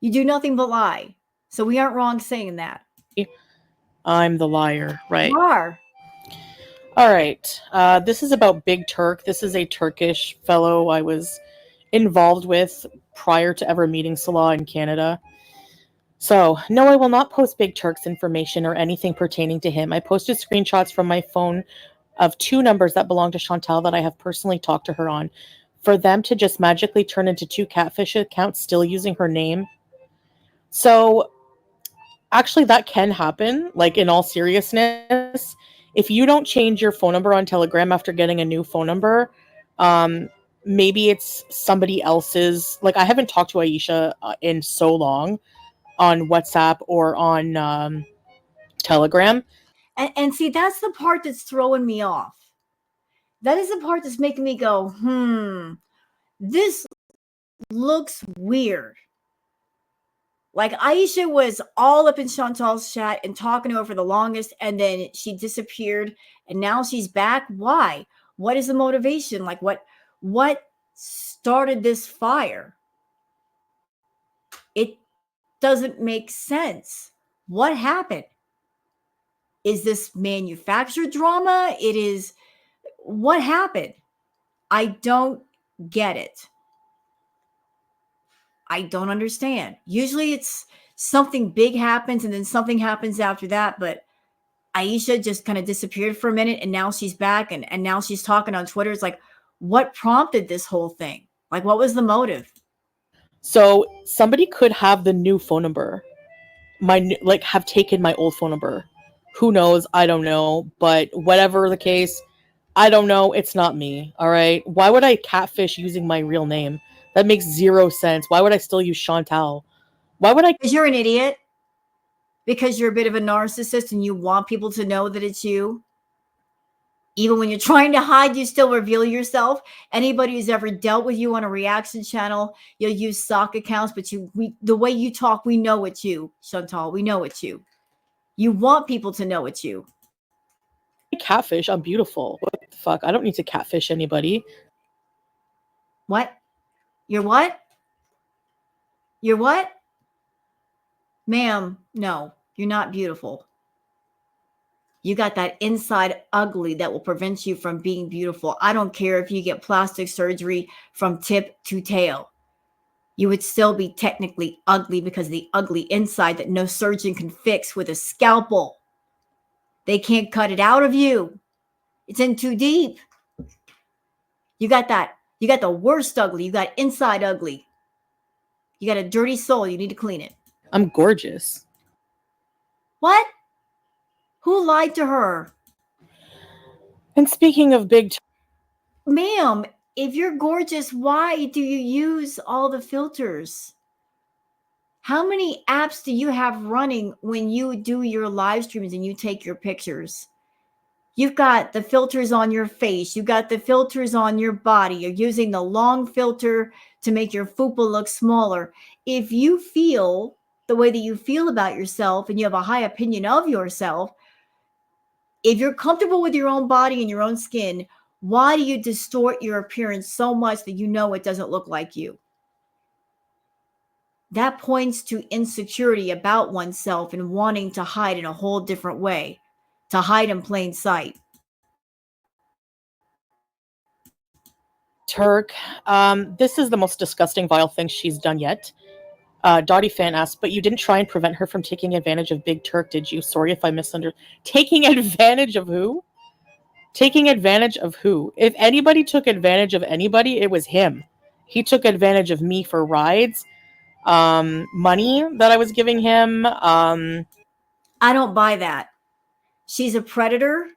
You do nothing but lie. So we aren't wrong saying that. I'm the liar, right? You are. All right. This is about Big Turk. This is a Turkish fellow I was involved with prior to ever meeting Salah in Canada. So, no, I will not post Big Turk's information or anything pertaining to him. I posted screenshots from my phone of 2 numbers that belong to Chantal that I have personally talked to her on, for them to just magically turn into 2 catfish accounts still using her name. So actually that can happen, like in all seriousness. If you don't change your phone number on Telegram after getting a new phone number, um maybe it's somebody else's. Like, I haven't talked to Aisha in so long on WhatsApp or on Telegram. And see, that's the part that's throwing me off. That is the part that's making me go, this looks weird. Like, Aisha was all up in Chantal's chat and talking to her for the longest, and then she disappeared, and now she's back. Why? What is the motivation? Like, what started this fire? It doesn't make sense. What happened? Is this manufactured drama? It is. What happened? I don't get it. I don't understand. Usually it's something big happens and then something happens after that, but Aisha just kind of disappeared for a minute and now she's back, and now she's talking on Twitter. It's like, what prompted this whole thing? Like, what was the motive? So somebody could have the new phone number, like have taken my old phone number. Who knows? I don't know. But whatever the case, I don't know. It's not me. All right. Why would I catfish using my real name? That makes zero sense. Why would I still use Chantal? Why would I? Because you're an idiot. Because you're a bit of a narcissist and you want people to know that it's you. Even when you're trying to hide, you still reveal yourself. Anybody who's ever dealt with you on a reaction channel, you'll use sock accounts, but the way you talk, we know it's you, Chantal. We know it's you. You want people to know it's you. Catfish? I'm beautiful. What the fuck? I don't need to catfish anybody. What? You're what? You're what? Ma'am, no, you're not beautiful. You got that inside ugly that will prevent you from being beautiful. I don't care if you get plastic surgery from tip to tail. You would still be technically ugly because the ugly inside that no surgeon can fix with a scalpel. They can't cut it out of you. It's in too deep. You got that. You got the worst ugly. You got inside ugly. You got a dirty soul. You need to clean it. I'm gorgeous. What? Who lied to her? And speaking of big... Ma'am, if you're gorgeous, why do you use all the filters? How many apps do you have running when you do your live streams and you take your pictures? You've got the filters on your face. You got the filters on your body. You're using the long filter to make your fupa look smaller. If you feel the way that you feel about yourself and you have a high opinion of yourself, if you're comfortable with your own body and your own skin, why do you distort your appearance so much that you know it doesn't look like you? That points to insecurity about oneself and wanting to hide in a whole different way, to hide in plain sight. Turk, this is the most disgusting, vile thing she's done yet. Dottie Fan asked, but you didn't try and prevent her from taking advantage of Big Turk, did you? Sorry if I misunderstood. Taking advantage of who? Taking advantage of who? If anybody took advantage of anybody, it was him. He took advantage of me for rides, money that I was giving him. I don't buy that. She's a predator.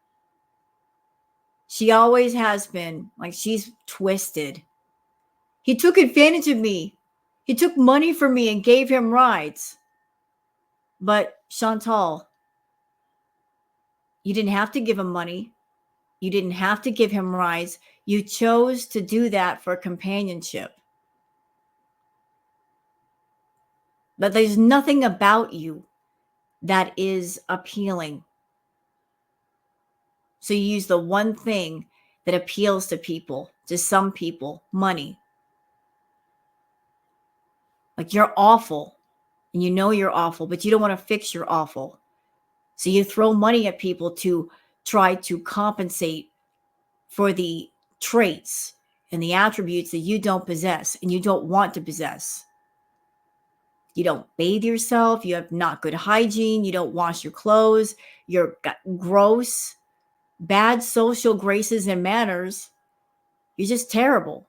She always has been. Like, she's twisted. He took advantage of me. He took money from me and gave him rides. But Chantal, you didn't have to give him money. You didn't have to give him rides. You chose to do that for companionship. But there's nothing about you that is appealing. So you use the one thing that appeals to people, to some people, money. Like, you're awful and you know you're awful, but you don't want to fix your awful. So you throw money at people to try to compensate for the traits and the attributes that you don't possess and you don't want to possess. You don't bathe yourself. You have not good hygiene. You don't wash your clothes. You're gross. bad social graces and manners. You're just terrible.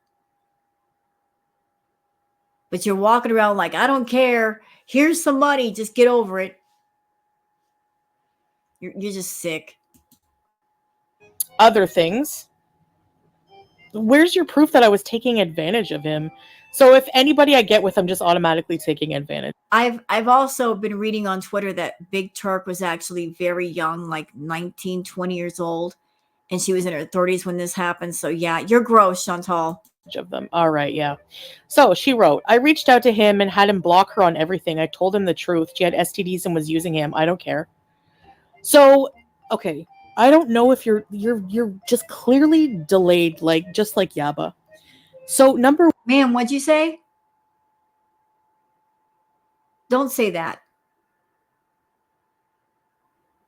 But you're walking around like, I don't care. Here's some money. Just get over it. You're just sick. Other things. Where's your proof that I was taking advantage of him? So if anybody I get with, I'm just automatically taking advantage. I've also been reading on Twitter that Big Turk was actually very young, like 19, 20 years old. And she was in her 30s when this happened. So yeah, you're gross, Chantal. Of them. All right, yeah. So she wrote, I reached out to him and had him block her on everything. I told him the truth. She had STDs and was using him. I don't care. So, okay. I don't know if you're just clearly delayed, like just like Yaba. So Ma'am, what'd you say? Don't say that.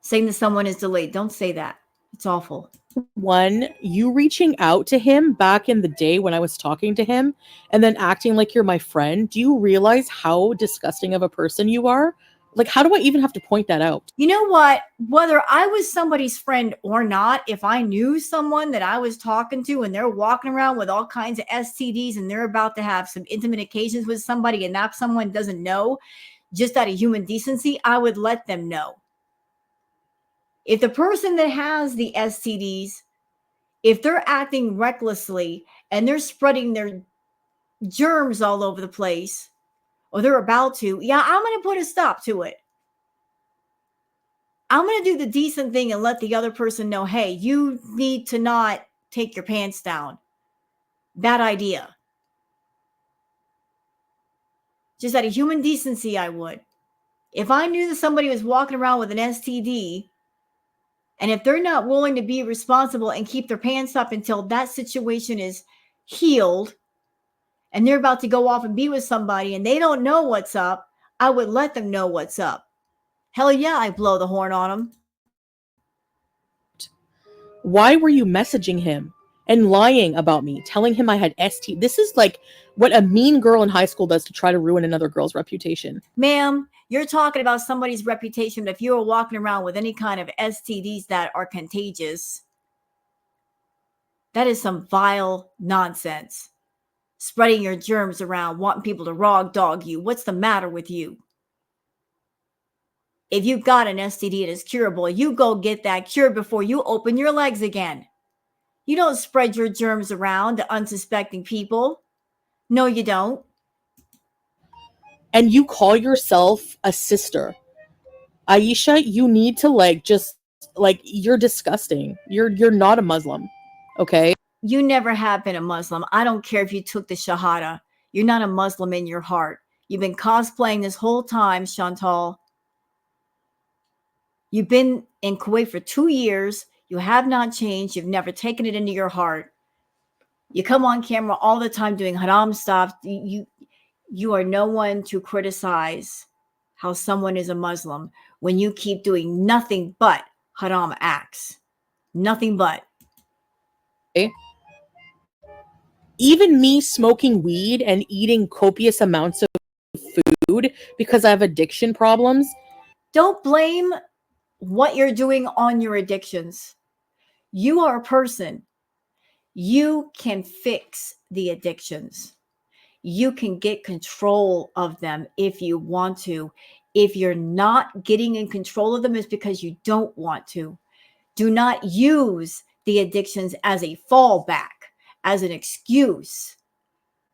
Saying that someone is delayed. Don't say that. It's awful. one, you reaching out to him back in the day when I was talking to him and then acting like you're my friend. Do you realize how disgusting of a person you are? Like, how do I even have to point that out? You know what? Whether I was somebody's friend or not, if I knew someone that I was talking to and they're walking around with all kinds of STDs and they're about to have some intimate occasions with somebody and that someone doesn't know, just out of human decency, I would let them know. If the person that has the STDs, if they're acting recklessly and they're spreading their germs all over the place, or they're about to, yeah, I'm going to put a stop to it. I'm going to do the decent thing and let the other person know, hey, you need to not take your pants down. Bad idea. Just out of human decency, I would. If I knew that somebody was walking around with an STD, and if they're not willing to be responsible and keep their pants up until that situation is healed, and they're about to go off and be with somebody and they don't know what's up, I would let them know what's up. Hell yeah, I blow the horn on them. Why were you messaging him and lying about me, telling him I had ST? This is like what a mean girl in high school does to try to ruin another girl's reputation. Ma'am, you're talking about somebody's reputation. But if you were walking around with any kind of STDs that are contagious, that is some vile nonsense. Spreading your germs around, wanting people to raw dog you. What's the matter with you? If you've got an STD and it's curable, you go get that cured before you open your legs again. You don't spread your germs around to unsuspecting people. No, you don't. And you call yourself a sister. Aisha, you need to you're disgusting. You're not a Muslim. Okay? You never have been a Muslim. I don't care if you took the Shahada. You're not a Muslim in your heart. You've been cosplaying this whole time, Chantal. You've been in Kuwait for 2 years. You have not changed. You've never taken it into your heart. You come on camera all the time doing haram stuff. You are no one to criticize how someone is a Muslim when you keep doing nothing but haram acts. Nothing but. Okay? Even me smoking weed and eating copious amounts of food because I have addiction problems. Don't blame what you're doing on your addictions. You are a person. You can fix the addictions. You can get control of them if you want to. If you're not getting in control of them, it's because you don't want to. Do not use the addictions as a fallback, as an excuse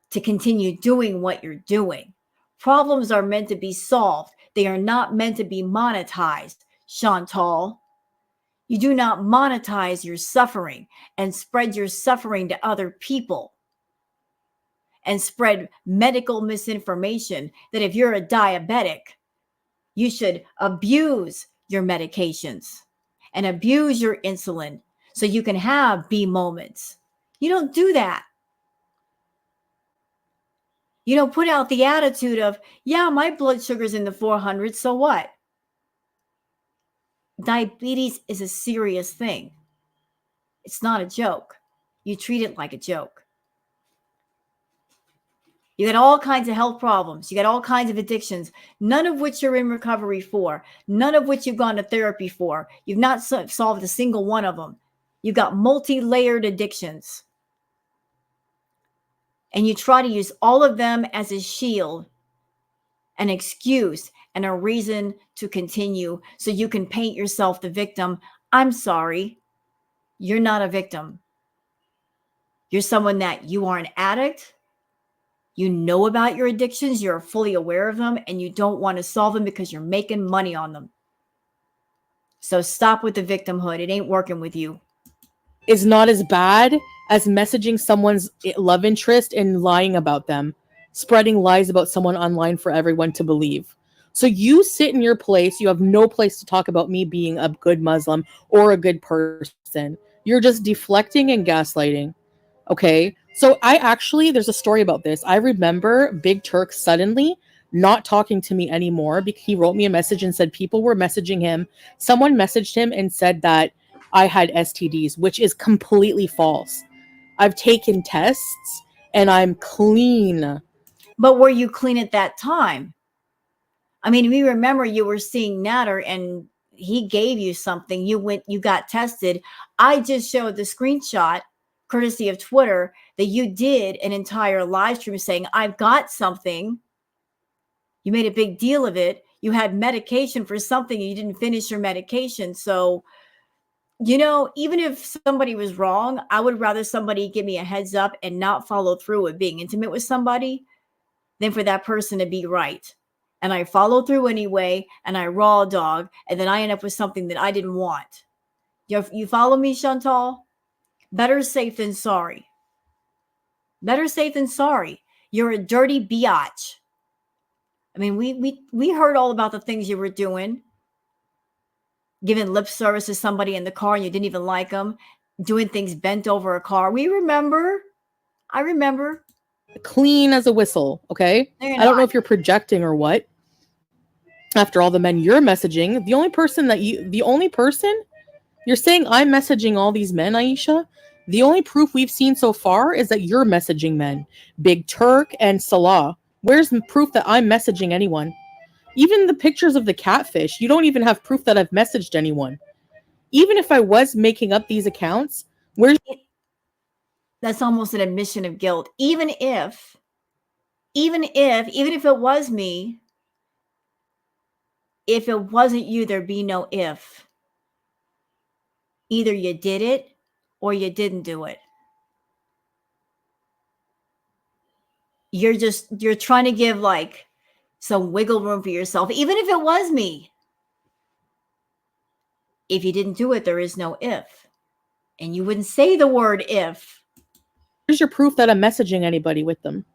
to continue doing what you're doing. Problems are meant to be solved. They are not meant to be monetized, Chantal. You do not monetize your suffering and spread your suffering to other people and spread medical misinformation that if you're a diabetic, you should abuse your medications and abuse your insulin so you can have B moments. You don't do that. You don't put out the attitude of, yeah, my blood sugar's in the 400s, so what? Diabetes is a serious thing. It's not a joke. You treat it like a joke. You got all kinds of health problems. You got all kinds of addictions, none of which you're in recovery for, none of which you've gone to therapy for. You've not solved a single one of them. You got multi-layered addictions. And you try to use all of them as a shield, an excuse, and a reason to continue so you can paint yourself the victim. I'm sorry. You're not a victim. You're someone that you are an addict. You know about your addictions. You're fully aware of them, and you don't want to solve them because you're making money on them. So stop with the victimhood. It ain't working with you. Is not as bad as messaging someone's love interest and lying about them, spreading lies about someone online for everyone to believe. So you sit in your place. You have no place to talk about me being a good Muslim or a good person. You're just deflecting and gaslighting. Okay. So there's a story about this. I remember Big Turk suddenly not talking to me anymore because he wrote me a message and said people were messaging him. Someone messaged him and said that I had STDs, which is completely false. I've taken tests and I'm clean. But were you clean at that time? I mean, we remember you were seeing Natter and he gave you something. You got tested. I just showed the screenshot, courtesy of Twitter, that you did an entire live stream saying, I've got something. You made a big deal of it. You had medication for something and you didn't finish your medication. So, even if somebody was wrong, I would rather somebody give me a heads up and not follow through with being intimate with somebody than for that person to be right. And I follow through anyway, and I raw dog, and then I end up with something that I didn't want. You follow me, Chantal? Better safe than sorry. Better safe than sorry. You're a dirty biatch. I mean, we heard all about the things you were doing. Giving lip service to somebody in the car and you didn't even like them. Doing things bent over a car. We remember. I remember. Clean as a whistle. Okay. No, you're I don't know not. if you're projecting or what. After all the men you're messaging, the only person you're saying I'm messaging all these men, Aisha. The only proof we've seen so far is that you're messaging men, Big Turk and Salah. Where's the proof that I'm messaging anyone? Even the pictures of the catfish, you don't even have proof that I've messaged anyone. Even if I was making up these accounts, That's almost an admission of guilt. Even if it was me, if it wasn't you, there'd be no if. Either you did it or you didn't do it. You're trying to give like some wiggle room for yourself, even if it was me. If you didn't do it, there is no if. And you wouldn't say the word if. Where's your proof that I'm messaging anybody with them?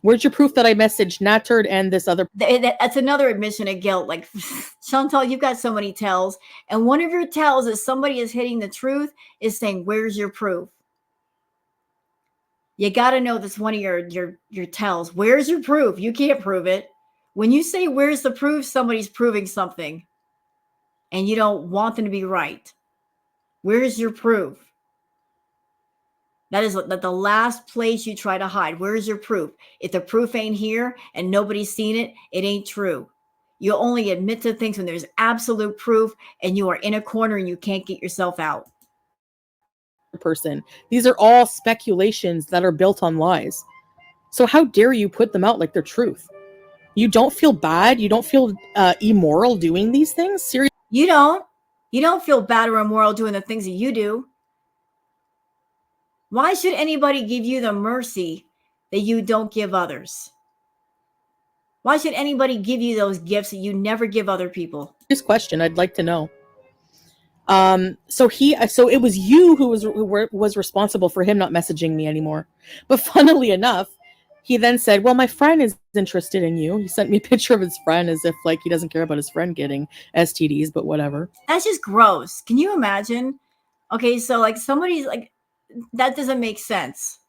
Where's your proof that I messaged Nattard and this other? That's another admission of guilt. Like, Chantal, you've got so many tells. And one of your tells is somebody is hitting the truth is saying, where's your proof? You got to know that's one of your tells. Where's your proof? You can't prove it. When you say, where's the proof? Somebody's proving something. And you don't want them to be right. Where's your proof? That is the last place you try to hide. Where's your proof? If the proof ain't here and nobody's seen it, it ain't true. You only admit to things when there's absolute proof and you are in a corner and you can't get yourself out. Person. These are all speculations that are built on lies. So how dare you put them out like they're truth? You don't feel bad? You don't feel immoral doing these things? Seriously? You don't feel bad or immoral doing the things that you do. Why should anybody give you the mercy that you don't give others? Why should anybody give you those gifts that you never give other people? This question I'd like to know. So it was you who was responsible for him not messaging me anymore. But funnily enough, he then said, well, my friend is interested in you. He sent me a picture of his friend as if like he doesn't care about his friend getting STDs, but whatever. That's just gross. Can you imagine? Okay, so like somebody's like, that doesn't make sense.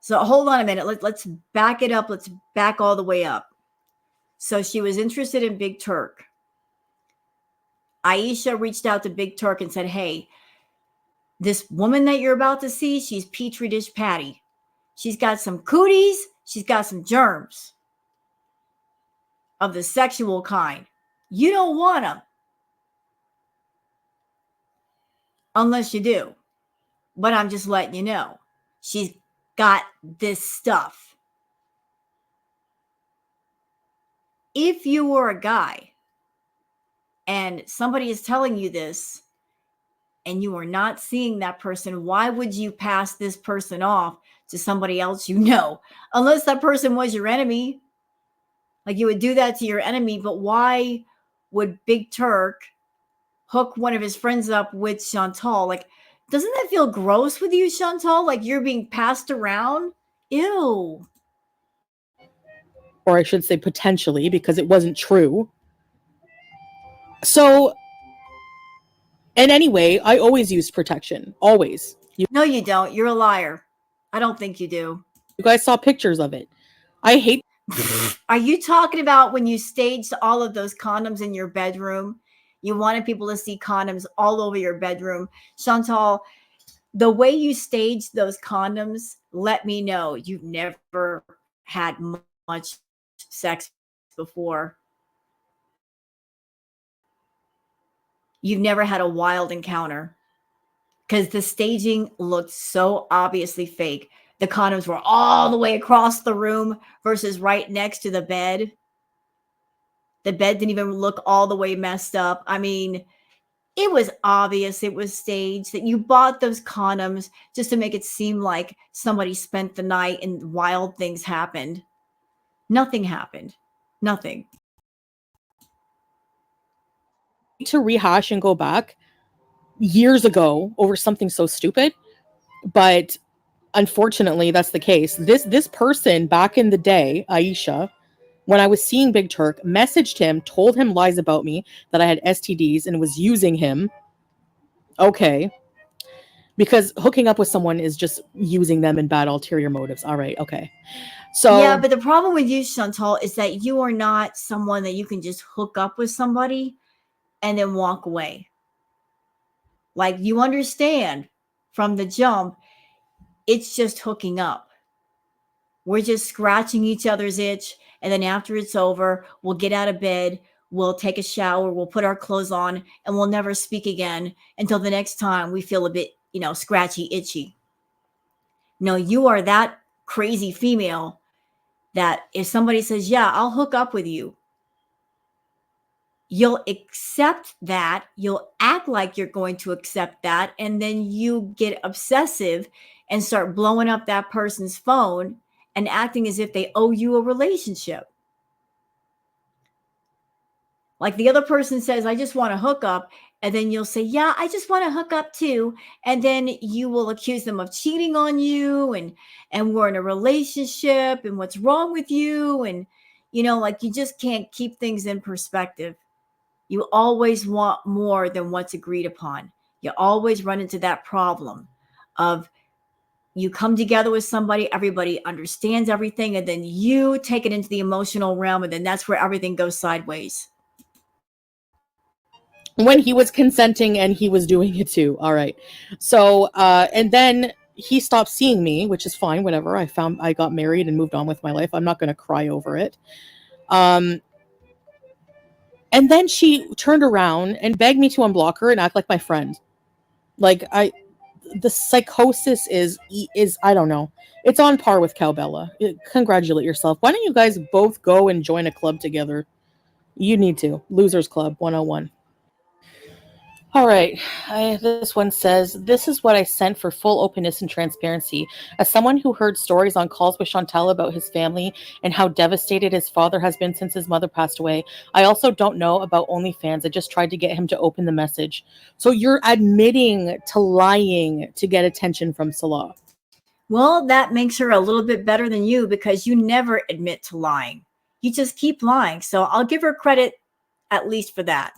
So hold on a minute. Let's back it up. Let's back all the way up. So she was interested in Big Turk. Aisha reached out to Big Turk and said, hey, this woman that you're about to see, she's Petri dish Patty. She's got some cooties. She's got some germs of the sexual kind. You don't want them. Unless you do. but I'm just letting you know. She's got this stuff. If you were a guy and somebody is telling you this and you are not seeing that person, why would you pass this person off to somebody else you know? Unless that person was your enemy. Like you would do that to your enemy, but why would Big Turk hook one of his friends up with Chantal? Like, doesn't that feel gross with you, Chantal? Like you're being passed around? Ew. Or I should say potentially, because it wasn't true. So, and anyway, I always used protection. Always. No, you don't. You're a liar. I don't think you do. You guys saw pictures of it. I hate. Are you talking about when you staged all of those condoms in your bedroom? You wanted people to see condoms all over your bedroom. Chantal, the way you staged those condoms, let me know you've never had much sex before. You've never had a wild encounter because the staging looked so obviously fake. The condoms were all the way across the room versus right next to the bed. The bed didn't even look all the way messed up. I mean, it was obvious it was staged, that you bought those condoms just to make it seem like somebody spent the night and wild things happened. Nothing happened. Nothing. To rehash and go back years ago over something so stupid, but unfortunately that's the case. This person back in the day, Aisha, when I was seeing Big Turk, messaged him, told him lies about me, that I had STDs and was using him. Okay. Because hooking up with someone is just using them in bad ulterior motives. All right, okay. So yeah, but the problem with you, Chantal, is that you are not someone that you can just hook up with somebody and then walk away. Like, you understand from the jump, it's just hooking up. We're just scratching each other's itch. And then after it's over, we'll get out of bed, we'll take a shower, we'll put our clothes on, and we'll never speak again until the next time we feel a bit, scratchy, itchy. No, you are that crazy female that if somebody says, yeah, I'll hook up with you, you'll accept that, you'll act like you're going to accept that, and then you get obsessive and start blowing up that person's phone and acting as if they owe you a relationship. Like the other person says, I just want to hook up. And then you'll say, yeah, I just want to hook up too. And then you will accuse them of cheating on you and we're in a relationship and what's wrong with you. And, like you just can't keep things in perspective. You always want more than what's agreed upon. You always run into that problem of you come together with somebody, everybody understands everything, and then you take it into the emotional realm, and then that's where everything goes sideways. when he was consenting and he was doing it too. All right. So, and then he stopped seeing me, which is fine, whatever. I got married and moved on with my life. I'm not going to cry over it. And then she turned around and begged me to unblock her and act like my friend. Like the psychosis is I don't know. It's on par with Cowbella. Congratulate yourself. Why don't you guys both go and join a club together? You need to. Losers Club 101. All right. This one says, this is what I sent for full openness and transparency. As someone who heard stories on calls with Chantal about his family and how devastated his father has been since his mother passed away, I also don't know about OnlyFans. I just tried to get him to open the message. So you're admitting to lying to get attention from Salah. Well, that makes her a little bit better than you because you never admit to lying. You just keep lying. So I'll give her credit at least for that.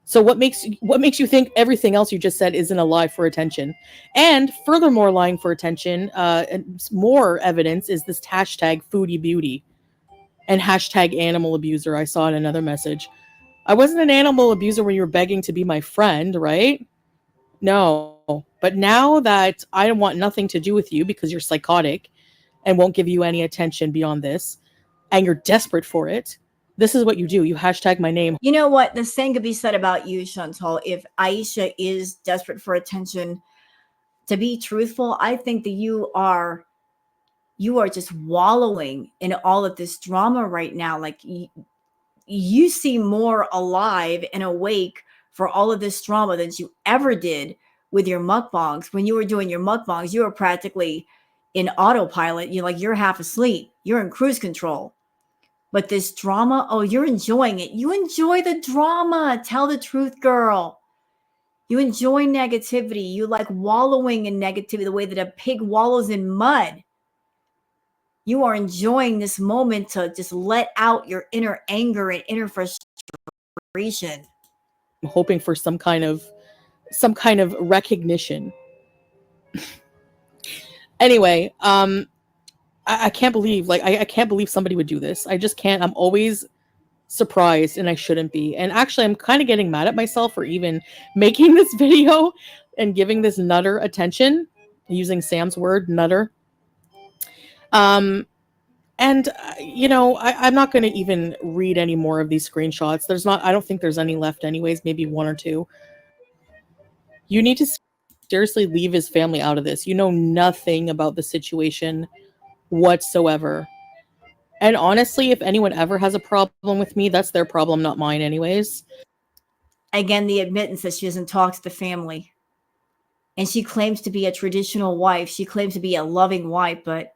So what makes you think everything else you just said isn't a lie for attention? And furthermore, lying for attention, and more evidence is this hashtag foodie beauty and hashtag animal abuser. I saw in another message. I wasn't an animal abuser when you were begging to be my friend, right? No. But now that I want nothing to do with you because you're psychotic and won't give you any attention beyond this, and you're desperate for it, this is what you do. You hashtag my name. You know what? The same could be said about you, Chantal. If Aisha is desperate for attention, To be truthful, I think that you are just wallowing in all of this drama right now. Like you seem more alive and awake for all of this drama than you ever did with your mukbangs. When you were doing your mukbangs, you were practically in autopilot. You're half asleep. You're in cruise control. But this drama, oh, you're enjoying it. You enjoy the drama. Tell the truth, girl. You enjoy negativity. You like wallowing in negativity the way that a pig wallows in mud. You are enjoying this moment to just let out your inner anger and inner frustration. I'm hoping for some kind of recognition. Anyway, I can't believe I can't believe somebody would do this. I just can't. I'm always surprised and I shouldn't be. And actually I'm kind of getting mad at myself for even making this video and giving this nutter attention, using Sam's word, nutter. And I'm not going to even read any more of these screenshots. I don't think there's any left anyways, maybe one or two. You need to seriously leave his family out of this. You know nothing about the situation whatsoever. And honestly, if anyone ever has a problem with me, that's their problem, not mine anyways. Again, the admittance that she doesn't talk to the family. And she claims to be a traditional wife. She claims to be a loving wife. But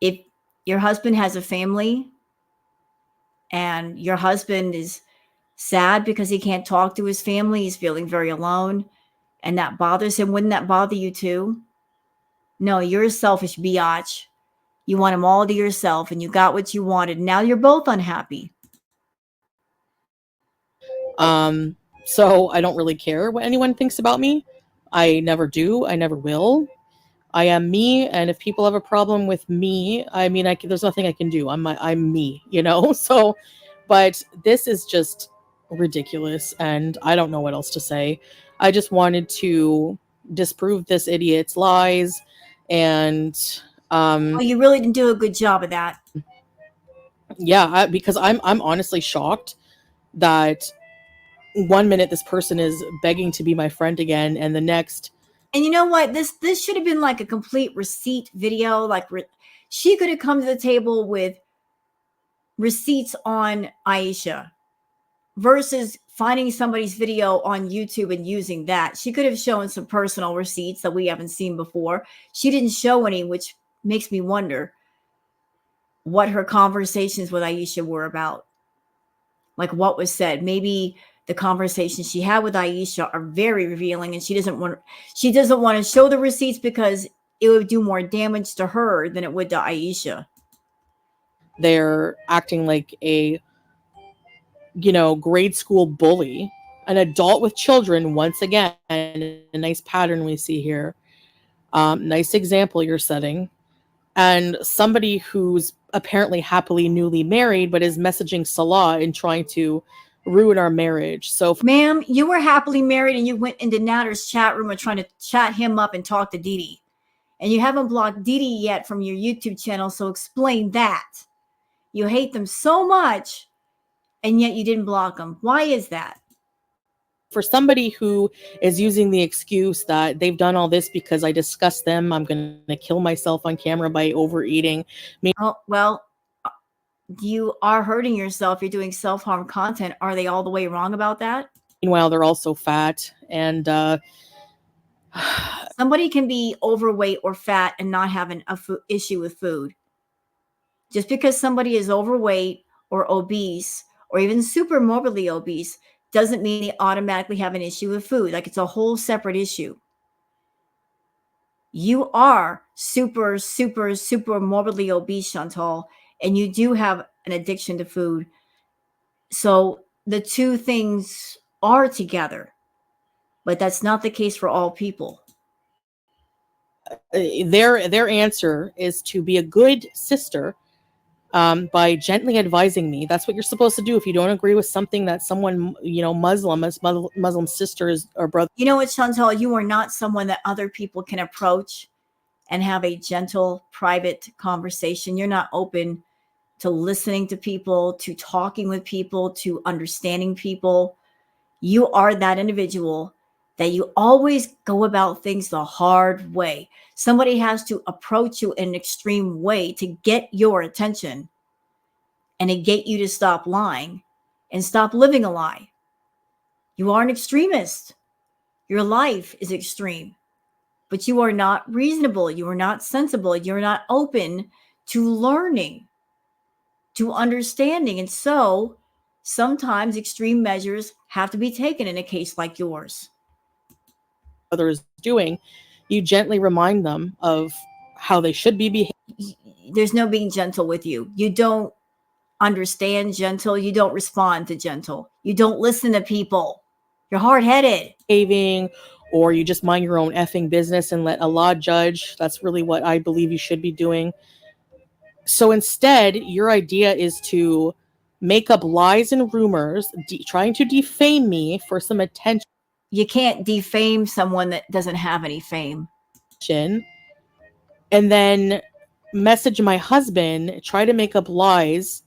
if your husband has a family and your husband is sad because he can't talk to his family, he's feeling very alone, and that bothers him, wouldn't that bother you too? No, you're a selfish biatch. You want them all to yourself, and you got what you wanted. Now you're both unhappy. So I don't really care what anyone thinks about me. I never do. I never will. I am me, and if people have a problem with me, I mean, there's nothing I can do. I'm me, So, but this is just ridiculous, and I don't know what else to say. I just wanted to disprove this idiot's lies, and Well, you really didn't do a good job of that. Yeah, because I'm honestly shocked that one minute this person is begging to be my friend again, and the next. And you know what? This should have been like a complete receipt video. Like she could have come to the table with receipts on Aisha versus finding somebody's video on YouTube and using that. She could have shown some personal receipts that we haven't seen before. She didn't show any, which makes me wonder what her conversations with Aisha were about. Like what was said. Maybe the conversations she had with Aisha are very revealing, and she doesn't want to show the receipts because it would do more damage to her than it would to Aisha. They're acting like a grade school bully, an adult with children. Once again, a nice pattern we see here. Nice example you're setting. And somebody who's apparently happily newly married, but is messaging Salah and trying to ruin our marriage. So, ma'am, you were happily married and you went into Natter's chat room and trying to chat him up and talk to Didi. And you haven't blocked Didi yet from your YouTube channel, so explain that. You hate them so much, and yet you didn't block them. Why is that? For somebody who is using the excuse that they've done all this because I discussed them, I'm going to kill myself on camera by overeating. Oh, well, you are hurting yourself. You're doing self-harm content. Are they all the way wrong about that? Meanwhile, they're also fat. And somebody can be overweight or fat and not have an issue with food. Just because somebody is overweight or obese or even super morbidly obese doesn't mean they automatically have an issue with food. Like it's a whole separate issue. You are super, super, super morbidly obese, Chantal, and you do have an addiction to food. So the two things are together, but that's not the case for all people. Their answer is to be a good sister by gently advising me. That's what you're supposed to do if you don't agree with something that someone, Muslim sisters or brothers. You know what, Chantal, you are not someone that other people can approach and have a gentle, private conversation. You're not open to listening to people, to talking with people, to understanding people. You are that individual that you always go about things the hard way. Somebody has to approach you in an extreme way to get your attention and to get you to stop lying and stop living a lie. You are an extremist. Your life is extreme, but you are not reasonable. You are not sensible. You're not open to learning, to understanding. And so sometimes extreme measures have to be taken in a case like yours. Other is doing, you gently remind them of how they should be behaving. There's no being gentle with you. You don't understand gentle. You don't respond to gentle. You don't listen to people. You're hard-headed. Or you just mind your own effing business and let Allah judge. That's really what I believe you should be doing. So instead, your idea is to make up lies and rumors, trying to defame me for some attention. You can't defame someone that doesn't have any fame. And then message my husband, try to make up lies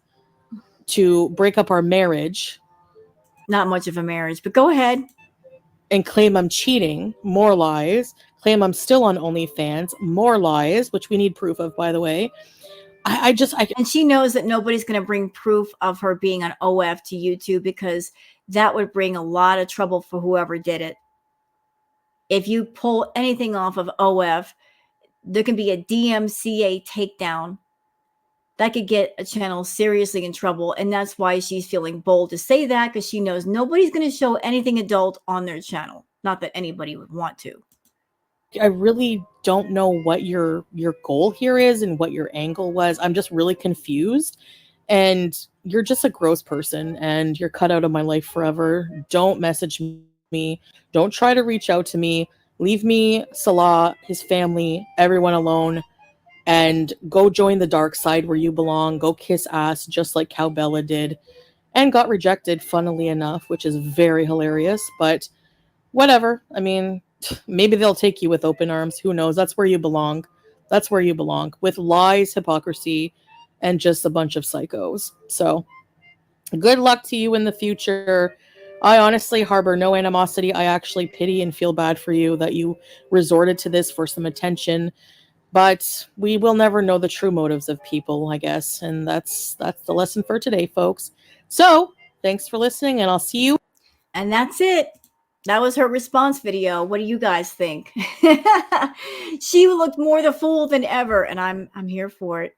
to break up our marriage. Not much of a marriage, but go ahead. And claim I'm cheating, more lies. Claim I'm still on OnlyFans, more lies, which we need proof of, by the way. And she knows that nobody's going to bring proof of her being on OF to YouTube because that would bring a lot of trouble for whoever did it. If you pull anything off of OF, there can be a DMCA takedown. That could get a channel seriously in trouble. And that's why she's feeling bold to say that, because she knows nobody's going to show anything adult on their channel. Not that anybody would want to. I really don't know what your goal here is and what your angle was. I'm just really confused. And you're just a gross person and you're cut out of my life forever. Don't message me. Don't try to reach out to me. Leave me, Salah, his family, everyone alone. And go join the dark side where you belong. Go kiss ass just like Cowbella did. And got rejected, funnily enough, which is very hilarious. But whatever. I mean, maybe they'll take you with open arms. Who knows? That's where you belong. That's where you belong. With lies, hypocrisy, and just a bunch of psychos. So good luck to you in the future. I honestly harbor no animosity. I actually pity and feel bad for you that you resorted to this for some attention. But we will never know the true motives of people, I guess. And that's the lesson for today, folks. So thanks for listening, and I'll see you. And that's it. That was her response video. What do you guys think? She looked more the fool than ever, and I'm here for it.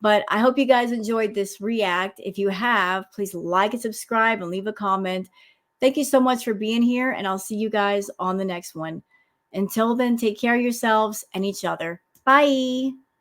But I hope you guys enjoyed this react. If you have, please like and subscribe and leave a comment. Thank you so much for being here, and I'll see you guys on the next one. Until then, take care of yourselves and each other. Bye.